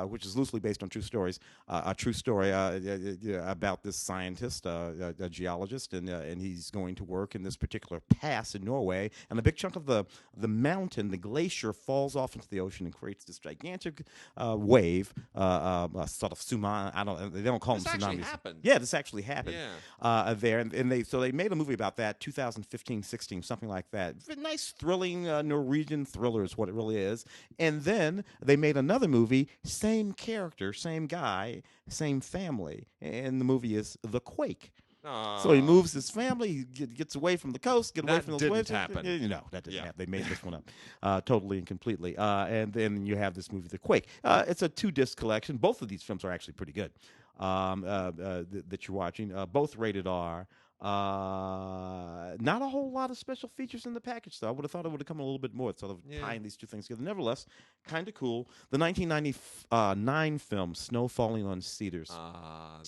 which is loosely based on true stories. A true story about this scientist, a geologist, and he's going to work in this particular pass in Norway. And a big chunk of the mountain, the glacier, falls off into the ocean and creates this gigantic wave, sort of tsunami. They don't call them tsunamis. Happened. Yeah, this actually happened. Yeah. There, and they made a movie about that. 2015-16, something like that. Nice, thrilling Norwegian thriller is what it really is. And then they made another movie, same character, same guy, same family. And the movie is The Quake. So he moves his family, he gets away from the coast, away from those waves. That didn't happen. That didn't happen. They made this one up totally and completely. And then you have this movie, The Quake. It's a 2-disc collection. Both of these films are actually pretty good that you're watching. Both rated R. Not a whole lot of special features in the package, though. I would have thought it would have come a little bit more, sort of tying these two things together. Nevertheless, kind of cool. The 1999 film Snow Falling on Cedars.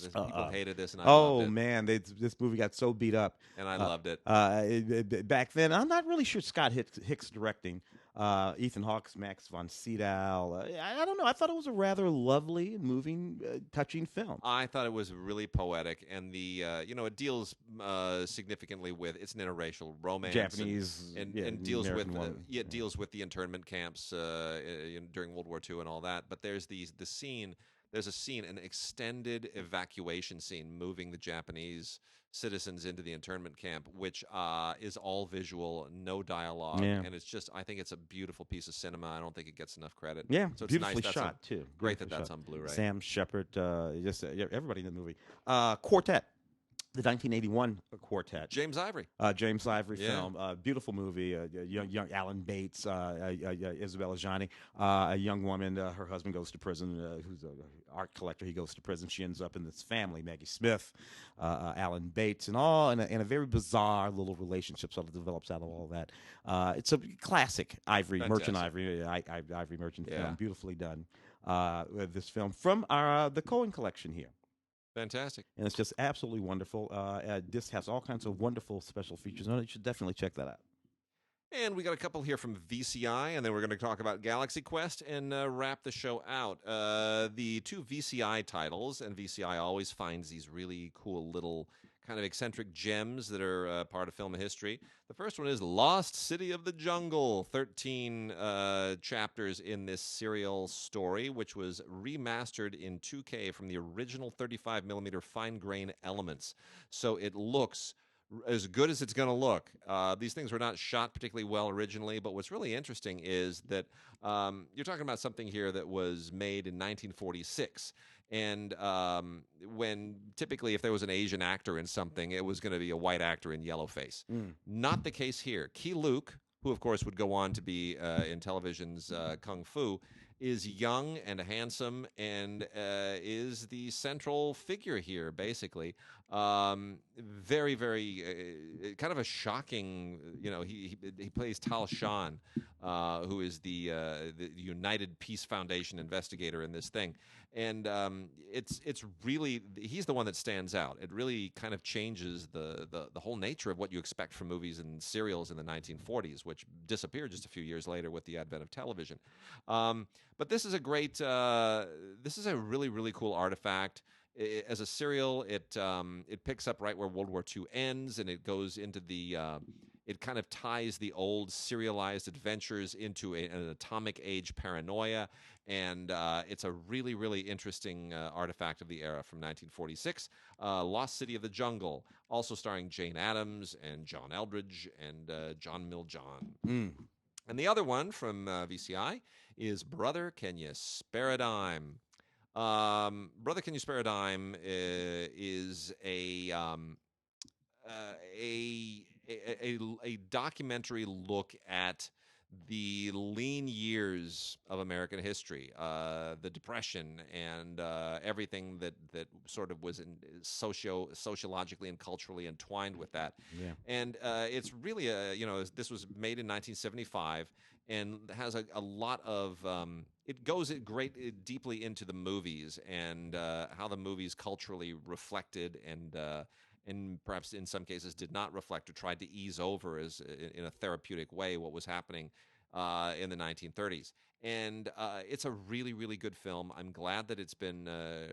People hated this, and I loved it. Oh man, this movie got so beat up, and I loved it. Back then, I'm not really sure Scott Hicks directing. Ethan Hawke's Max von Sydow. I don't know. I thought it was a rather lovely, moving, touching film. I thought it was really poetic, and it deals significantly with it's an interracial romance, Japanese and deals with woman. deals with the internment camps during World War II and all that. But there's the scene. There's a scene, an extended evacuation scene, moving the Japanese citizens into the internment camp, which is all visual, no dialogue, and it's just, I think it's a beautiful piece of cinema. I don't think it gets enough credit. Yeah, so it's beautifully nice. shot too. Great that's on Blu-ray. Sam Shepard, just everybody in the movie. Quartet. The 1981 Quartet. James Ivory. James Ivory film. Beautiful movie. Young Alan Bates, Isabella Gianni. A young woman, her husband goes to prison, who's an art collector. He goes to prison. She ends up in this family, Maggie Smith, Alan Bates, and a very bizarre little relationship sort of develops out of all that. It's a classic Ivory, Fantastic. Merchant Ivory, Ivory Merchant film. Beautifully done. This film from the Cohen collection here. Fantastic. And it's just absolutely wonderful. This has all kinds of wonderful special features on it. You should definitely check that out. And we got a couple here from VCI, and then we're going to talk about Galaxy Quest and wrap the show out. The two VCI titles, and VCI always finds these really cool little kind of eccentric gems that are part of film history. The first one is Lost City of the Jungle, 13 chapters in this serial story, which was remastered in 2K from the original 35mm fine-grain Elements. So it looks as good as it's going to look. These things were not shot particularly well originally, but what's really interesting is that you're talking about something here that was made in 1946. And when typically if there was an Asian actor in something, it was going to be a white actor in yellowface. Not the case here. Key Luke, who of course would go on to be in television's Kung Fu, is young and handsome and is the central figure here, basically. Very, very kind of a shocking, he plays Tal Shan, who is the United Peace Foundation investigator in this thing. And it's really, he's the one that stands out. It really kind of changes the whole nature of what you expect from movies and serials in the 1940s, which disappeared just a few years later with the advent of television. But this is a great, this is a really, really cool artifact. As a serial, it picks up right where World War II ends, and it goes into the, it kind of ties the old serialized adventures into an atomic age paranoia, and it's a really, really interesting artifact of the era from 1946. Lost City of the Jungle, also starring Jane Addams and John Eldridge and John Miljohn. And the other one from VCI is Brother, Can You Spare a Dime? Brother, Can You Spare a Dime is a documentary look at the lean years of American history, the Depression, and everything that sort of was sociologically and culturally entwined with that. Yeah. And it's really this was made in 1975 and has a lot of it goes deeply into the movies and how the movies culturally reflected and perhaps in some cases did not reflect or tried to ease over as in a therapeutic way what was happening in the 1930s. And it's a really, really good film. I'm glad that it's been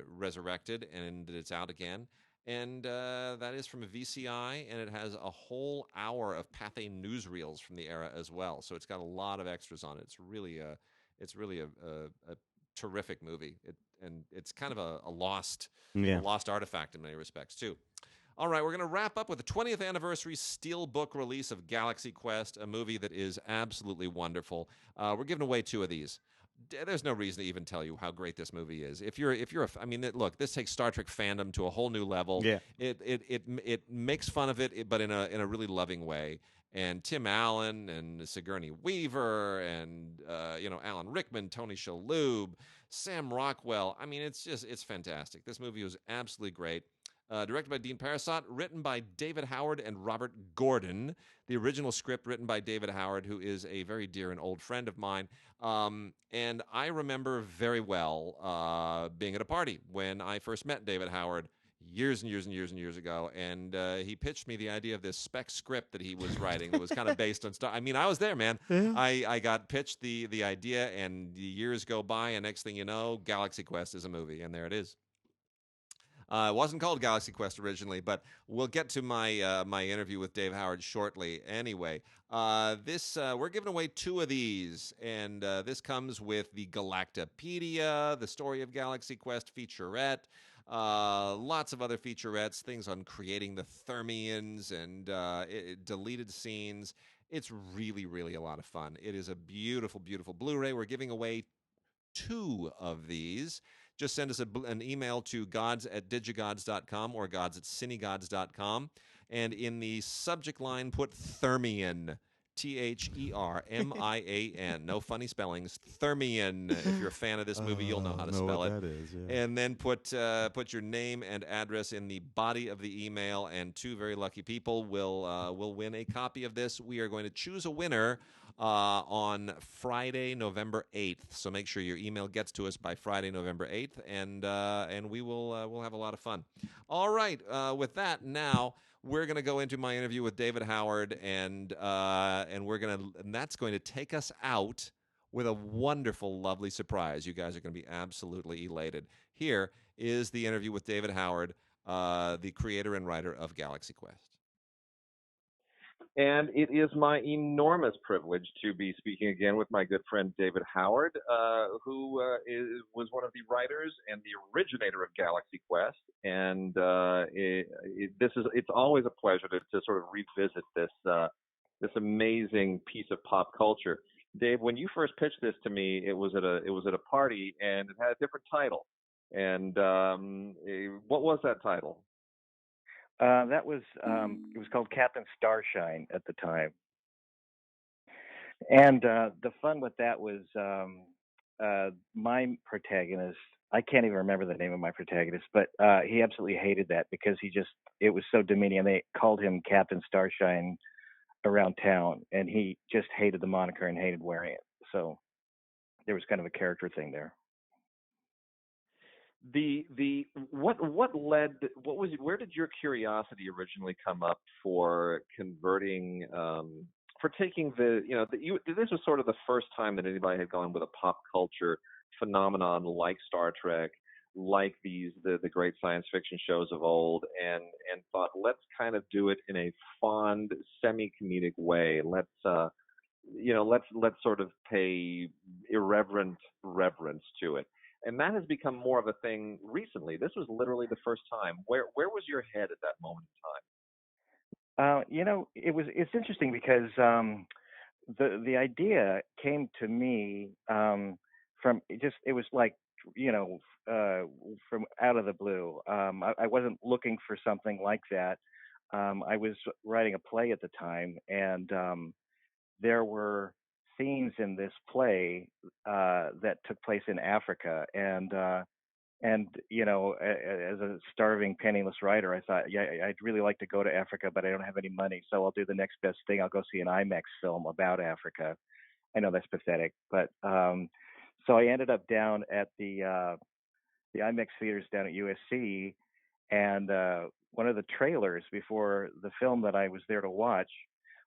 resurrected and that it's out again. And that is from a VCI, and it has a whole hour of Pathé newsreels from the era as well. So it's got a lot of extras on it. It's really a terrific movie. It's kind of a lost artifact in many respects too. All right, we're going to wrap up with the 20th anniversary Steelbook release of Galaxy Quest, a movie that is absolutely wonderful. We're giving away 2 of these. There's no reason to even tell you how great this movie is. Look, this takes Star Trek fandom to a whole new level. Yeah. It makes fun of it, but in a really loving way. And Tim Allen and Sigourney Weaver and Alan Rickman, Tony Shalhoub, Sam Rockwell. I mean, it's fantastic. This movie was absolutely great. Directed by Dean Parasot, written by David Howard and Robert Gordon. The original script written by David Howard, who is a very dear and old friend of mine. And I remember very well being at a party when I first met David Howard. years and years and years and years ago, and he pitched me the idea of this spec script that he was writing that was kind of based on stuff. I mean, I was there, man. Yeah. I got pitched the idea, and the years go by, and next thing you know, Galaxy Quest is a movie, and there it is. It wasn't called Galaxy Quest originally, but we'll get to my interview with Dave Howard shortly. Anyway, this we're giving away 2 of these, and this comes with the Galactopedia, the Story of Galaxy Quest featurette, lots of other featurettes, things on creating the Thermians and deleted scenes. It's really, really a lot of fun. It is a beautiful, beautiful Blu-ray. We're giving away 2 of these. Just send us an email to gods@digigods.com or gods@cinegods.com. And in the subject line, put Thermian, Thermian. No funny spellings. Thermian. If you're a fan of this movie, you'll know how to spell it. That is, yeah. And then put your name and address in the body of the email, and 2 very lucky people will win a copy of this. We are going to choose a winner on Friday, November 8th. So make sure your email gets to us by Friday, November 8th, and we will we'll have a lot of fun. All right. With that, now we're going to go into my interview with David Howard, and that's going to take us out with a wonderful, lovely surprise. You guys are going to be absolutely elated. Here is the interview with David Howard, the creator and writer of Galaxy Quest. And it is my enormous privilege to be speaking again with my good friend David Howard, who was one of the writers and the originator of Galaxy Quest. And it's always a pleasure to sort of revisit this amazing piece of pop culture. Dave, when you first pitched this to me, it was at a party, and it had a different title. And what was that title? That was it was called Captain Starshine at the time, and the fun with that was my protagonist. I can't even remember the name of my protagonist, but he absolutely hated that because it was so demeaning. And they called him Captain Starshine around town, and he just hated the moniker and hated wearing it. So there was kind of a character thing there. Where did your curiosity originally come up for converting, for taking this was sort of the first time that anybody had gone with a pop culture phenomenon like Star Trek, like the great science fiction shows of old, and thought, let's kind of do it in a fond, semi-comedic way. Let's sort of pay irreverent reverence to it. And that has become more of a thing recently. This was literally the first time. Where was your head at that moment in time? It's interesting because the idea came to me from it was like, from out of the blue. I wasn't looking for something like that. I was writing a play at the time, and there were scenes in this play that took place in Africa, and as a starving, penniless writer, I thought, I'd really like to go to Africa, but I don't have any money, so I'll do the next best thing. I'll go see an IMAX film about Africa. I know that's pathetic, but so I ended up down at the IMAX theaters down at USC, and one of the trailers before the film that I was there to watch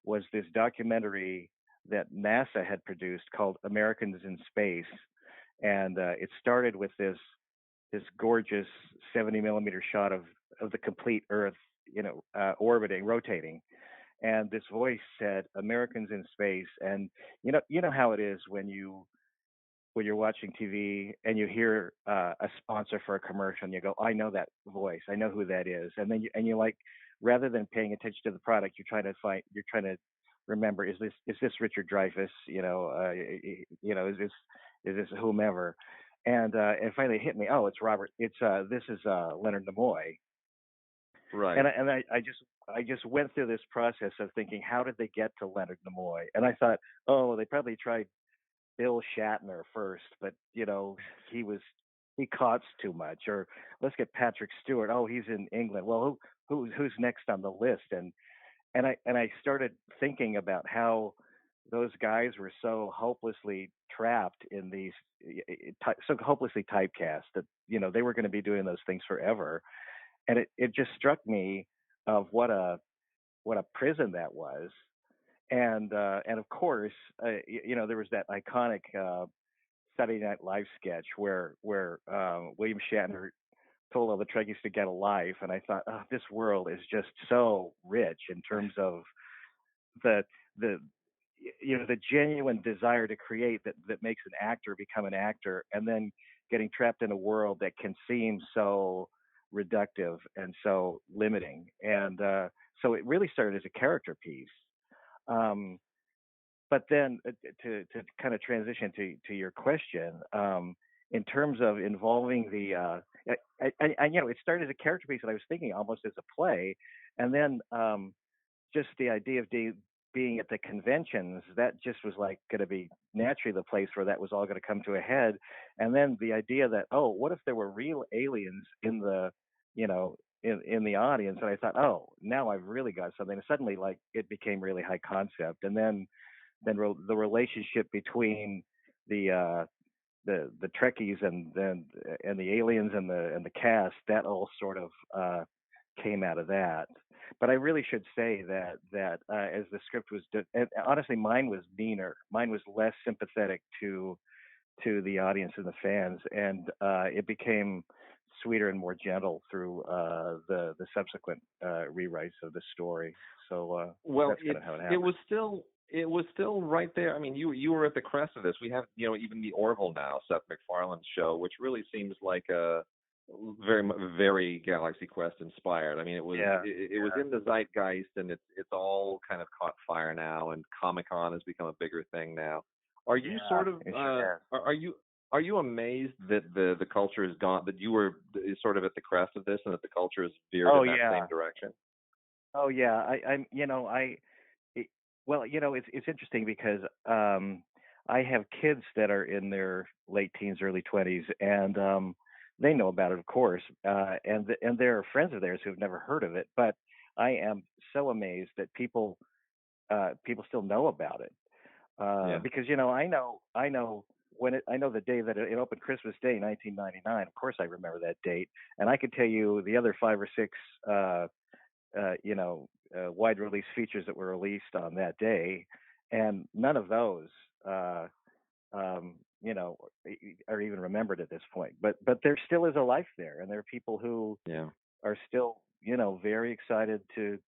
was this documentary that NASA had produced called Americans in Space. And it started with this gorgeous 70 millimeter shot of the complete Earth, orbiting, rotating. And this voice said, Americans in Space. And you know how it is when you're watching TV and you hear a sponsor for a commercial and you go, I know that voice. I know who that is. And then you like, rather than paying attention to the product, you're trying to remember, is this Richard Dreyfuss? Is this whomever? And finally it hit me. Oh, it's Robert. This is Leonard Nimoy. Right. And I just went through this process of thinking, how did they get to Leonard Nimoy? And I thought, oh, they probably tried Bill Shatner first, but he costs too much. Or let's get Patrick Stewart. Oh, he's in England. Well, who's next on the list? And I started thinking about how those guys were so hopelessly trapped in these, so hopelessly typecast that they were going to be doing those things forever. and it just struck me of what a prison that was. And of course, there was that iconic Saturday Night Live sketch where William Shatner told all the Trekkies to get a life, and I thought, oh, this world is just so rich in terms of the the genuine desire to create that makes an actor become an actor, and then getting trapped in a world that can seem so reductive and so limiting. And so it really started as a character piece. But then to kind of transition to your question, in terms of involving the, it started as a character piece that I was thinking almost as a play, and then just the idea of being at the conventions, that just was like going to be naturally the place where that was all going to come to a head. And then the idea that, oh, what if there were real aliens in the, in the audience? And I thought, oh, now I've really got something. And suddenly, like, it became really high concept. And then the relationship between the Trekkies and the aliens and the cast, that all sort of came out of that. But I really should say that as the script was, and honestly, mine was meaner. Mine was less sympathetic to the audience and the fans, and it became sweeter and more gentle through the subsequent rewrites of the story. So that's kind of how it happened. It was still right there. I mean, you were at the crest of this. We have, even the Orville now, Seth MacFarlane's show, which really seems like a very Galaxy Quest inspired. I mean, it was was in the zeitgeist, and it's all kind of caught fire now, and Comic-Con has become a bigger thing now. Are you sort of are you amazed that the culture has gone, that you were sort of at the crest of this, and that the culture has veered in that same direction? Oh yeah, it's interesting because I have kids that are in their late teens, early 20s, and they know about it, of course, and there are friends of theirs who've never heard of it. But I am so amazed that people still know about it, because I know I know the day that it opened, Christmas Day, 1999. Of course, I remember that date, and I could tell you the other 5 or 6 wide release features that were released on that day, and none of those are even remembered at this point. But there still is a life there, and there are people who are still very excited to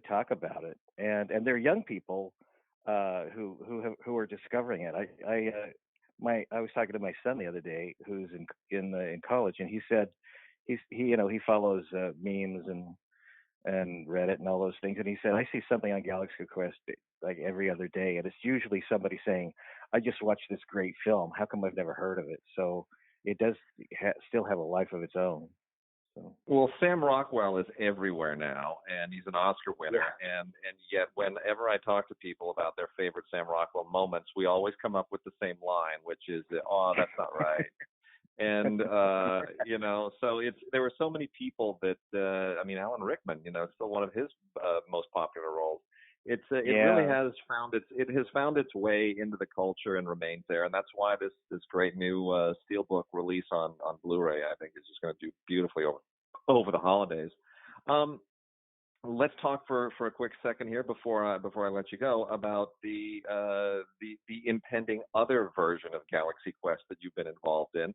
talk about it, and there are young people who are discovering it. I was talking to my son the other day, who's in college, and he said he follows memes and Reddit and all those things, and he said, I see something on Galaxy Quest like every other day, and it's usually somebody saying, I just watched this great film, how come I've never heard of it? So it does still have a life of its own. So. Well, Sam Rockwell is everywhere now, and he's an Oscar winner, and yet whenever I talk to people about their favorite Sam Rockwell moments, we always come up with the same line, which is, oh, that's not right. And so there were so many people that Alan Rickman, it's still one of his most popular roles. It really has found its way into the culture and remains there, and that's why this great new Steelbook release on Blu-ray, I think, is just going to do beautifully over the holidays. Let's talk for a quick second here before I let you go about the impending other version of Galaxy Quest that you've been involved in,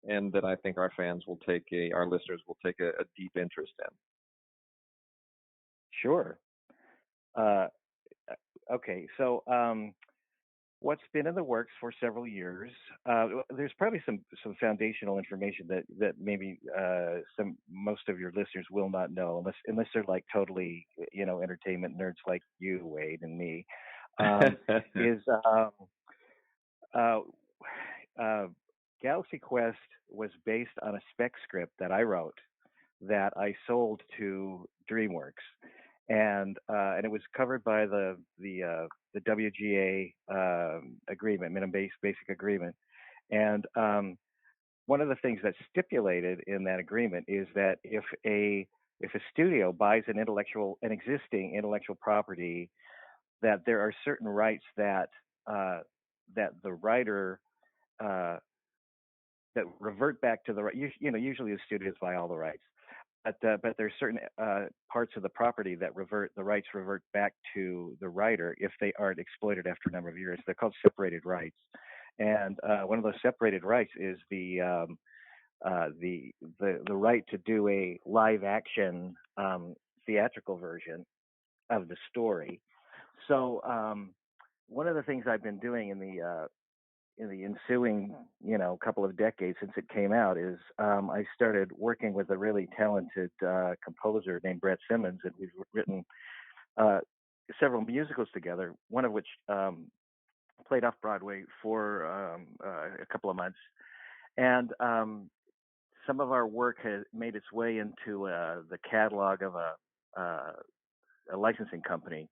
and that I think our listeners will take a deep interest in. Sure. Okay, so what's been in the works for several years? There's probably some foundational information that maybe most of your listeners will not know, unless they're like totally entertainment nerds like you, Wade, and me. Galaxy Quest was based on a spec script that I wrote that I sold to DreamWorks, and it was covered by the WGA agreement, minimum basic agreement. And one of the things that's stipulated in that agreement is that if a studio buys an existing intellectual property, that there are certain rights that the writer that revert back to the right. Usually the studios buy all the rights. but there's certain parts of the property that the rights revert back to the writer if they aren't exploited after a number of years. They're called separated rights, and one of those separated rights is the right to do a live action theatrical version of the story. So one of the things I've been doing in the ensuing, couple of decades since it came out is I started working with a really talented composer named Brett Simmons, and we've written several musicals together, one of which played off Broadway for a couple of months. And some of our work has made its way into the catalog of a licensing company.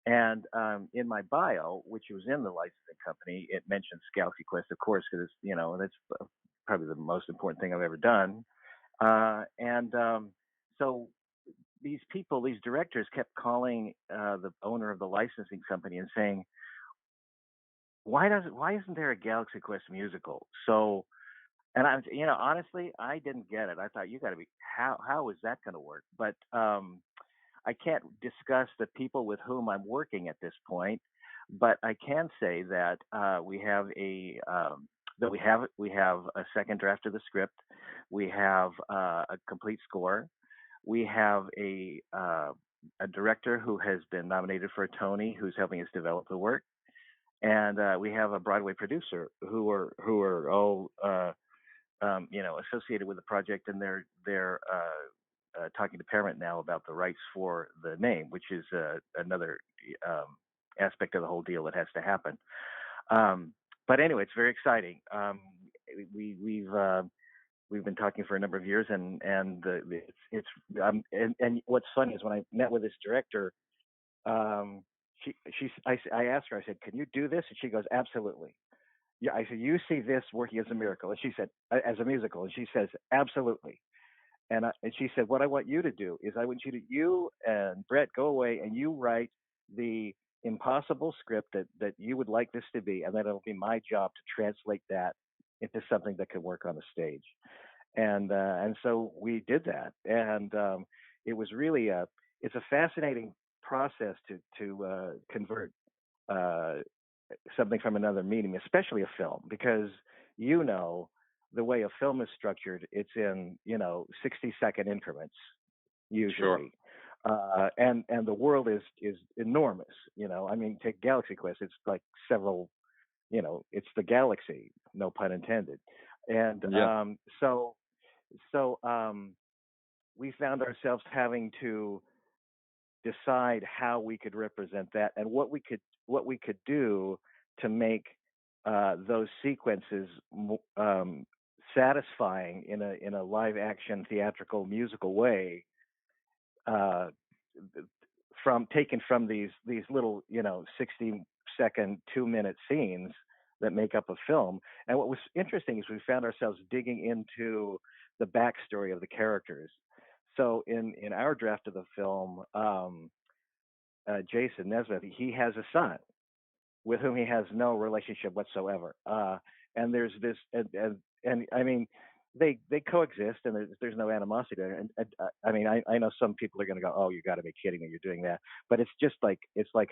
And in my bio, which was in the licensing company, it mentions Galaxy Quest, of course, because that's probably the most important thing I've ever done. So these directors kept calling the owner of the licensing company and saying, why isn't there a Galaxy Quest musical? So, and honestly, I didn't get it. I thought, you got to be, how is that going to work? But I can't discuss the people with whom I'm working at this point, but I can say that we have a second draft of the script. We have a complete score. We have a director who has been nominated for a Tony, who's helping us develop the work, and we have a Broadway producer who are all associated with the project, and they're talking to Paramount now about the rights for the name, which is another aspect of the whole deal that has to happen. But anyway, it's very exciting. We've been talking for a number of years, and what's funny is when I met with this director, I asked her, I said, "Can you do this?" And she goes, "Absolutely." Yeah, I said, "You see this working as a miracle?" And she said, "As a musical," and she says, "Absolutely." And she said, "What I want you to do is I want you and Brett go away and you write the impossible script that you would like this to be, and then it'll be my job to translate that into something that can work on the stage." And so we did that, and it was really it's a fascinating process to convert something from another medium, especially a film, because the way a film is structured, it's in 60-second increments usually. Sure. And the world is enormous. I mean, take Galaxy Quest, it's like several, it's the galaxy, no pun intended. And so we found ourselves having to decide how we could represent that and what we could do to make those sequences satisfying in a live action theatrical musical way, taken from these little 60-second 2-minute scenes that make up a film. And what was interesting is we found ourselves digging into the backstory of the characters. So in our draft of the film, Jason Nesmith, he has a son with whom he has no relationship whatsoever. And there's this, and I mean, they coexist, and there's no animosity there. And I mean, I know some people are going to go, "Oh, you got to be kidding me! You're doing that." But it's just like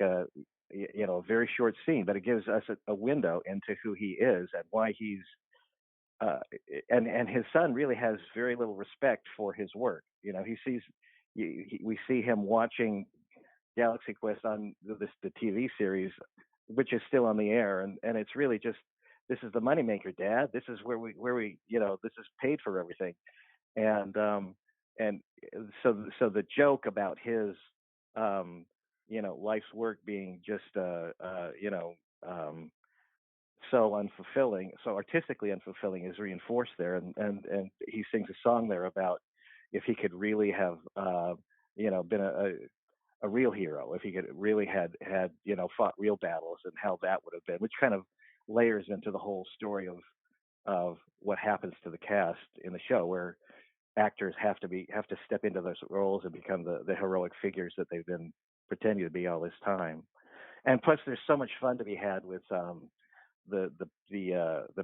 a a very short scene, but it gives us a window into who he is and why he's. And his son really has very little respect for his work. He sees, we see him watching Galaxy Quest on the TV series, which is still on the air, and it's really just, this is the moneymaker, Dad. This is where we this is paid for everything, and so the joke about his life's work being just so unfulfilling, so artistically unfulfilling, is reinforced there, and he sings a song there about if he could really have been a real hero, if he could really had fought real battles, and how that would have been, which kind of layers into the whole story of what happens to the cast in the show, where actors have to step into those roles and become the heroic figures that they've been pretending to be all this time. And plus, there's so much fun to be had with the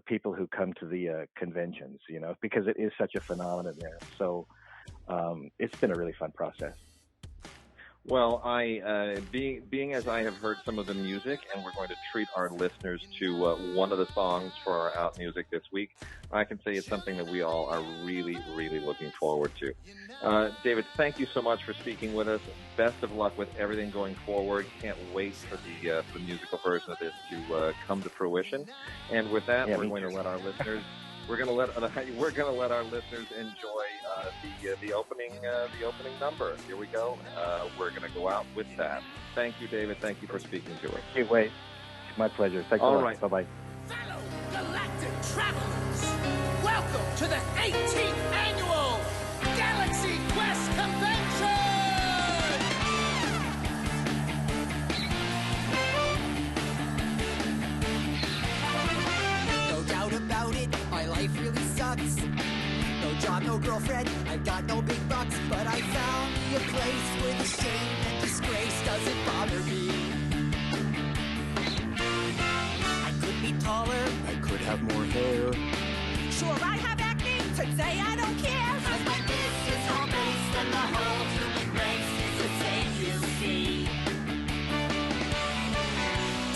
people who come to the conventions, because it is such a phenomenon there. So it's been a really fun process. Well, being as I have heard some of the music, and we're going to treat our listeners to one of the songs for our Out Music this week, I can say it's something that we all are really, really looking forward to. David, thank you so much for speaking with us. Best of luck with everything going forward. Can't wait for the musical version of this to come to fruition. And with that, we're going to let our listeners. We're going to let our listeners enjoy the opening number. Here we go. We're going to go out with that. Thank you, David. Thank you for speaking to us. Can't wait. My pleasure. Thanks a lot. All right. Bye-bye. Fellow galactic travelers, welcome to the 18th annual Galaxy Quest Convention! No doubt about it, my life really sucks. No job, no girlfriend, I've got no big bucks, but I found me a place where the shame and disgrace doesn't bother me. I could be taller, I could have more hair. Sure, I have acne, today I don't care. Cause my this is all based on the whole human race is the same, you see.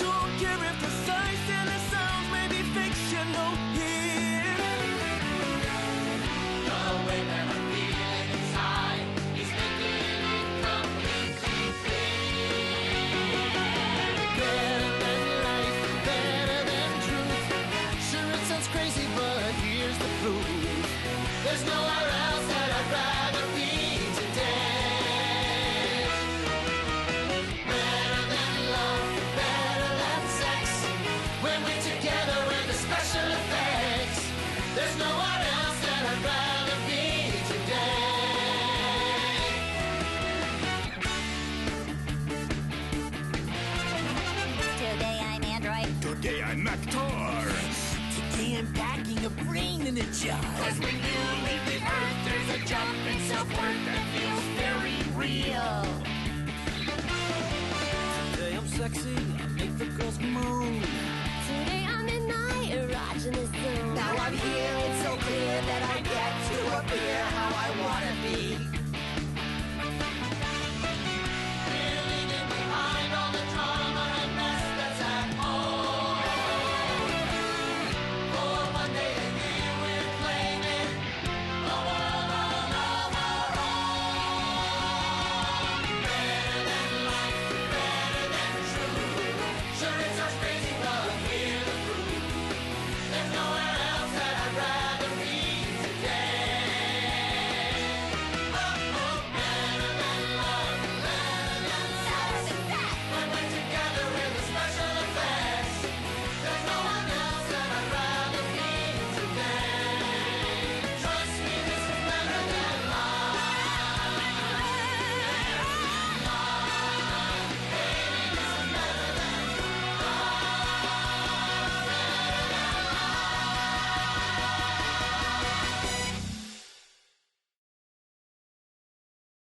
Don't care if the size and the sounds may be fictional here. The way that I'm feeling inside is making it completely clear. Better than life, better than truth. Sure, it sounds crazy, but here's the proof. There's nowhere else that I'd rather be today. Better than love, better than sex. When we're together with the special effects, there's nowhere else that I'd rather be today. Today I'm Android. Today I'm Mactar. Today I'm packing a brain in a jar. Cause when you leave the earth, there's a jump in self-worth that feels very real. Today I'm sexy, I make the girls moan. Today I'm in my erogenous zone. Now I'm here, it's so clear that I get to appear how I wanna be.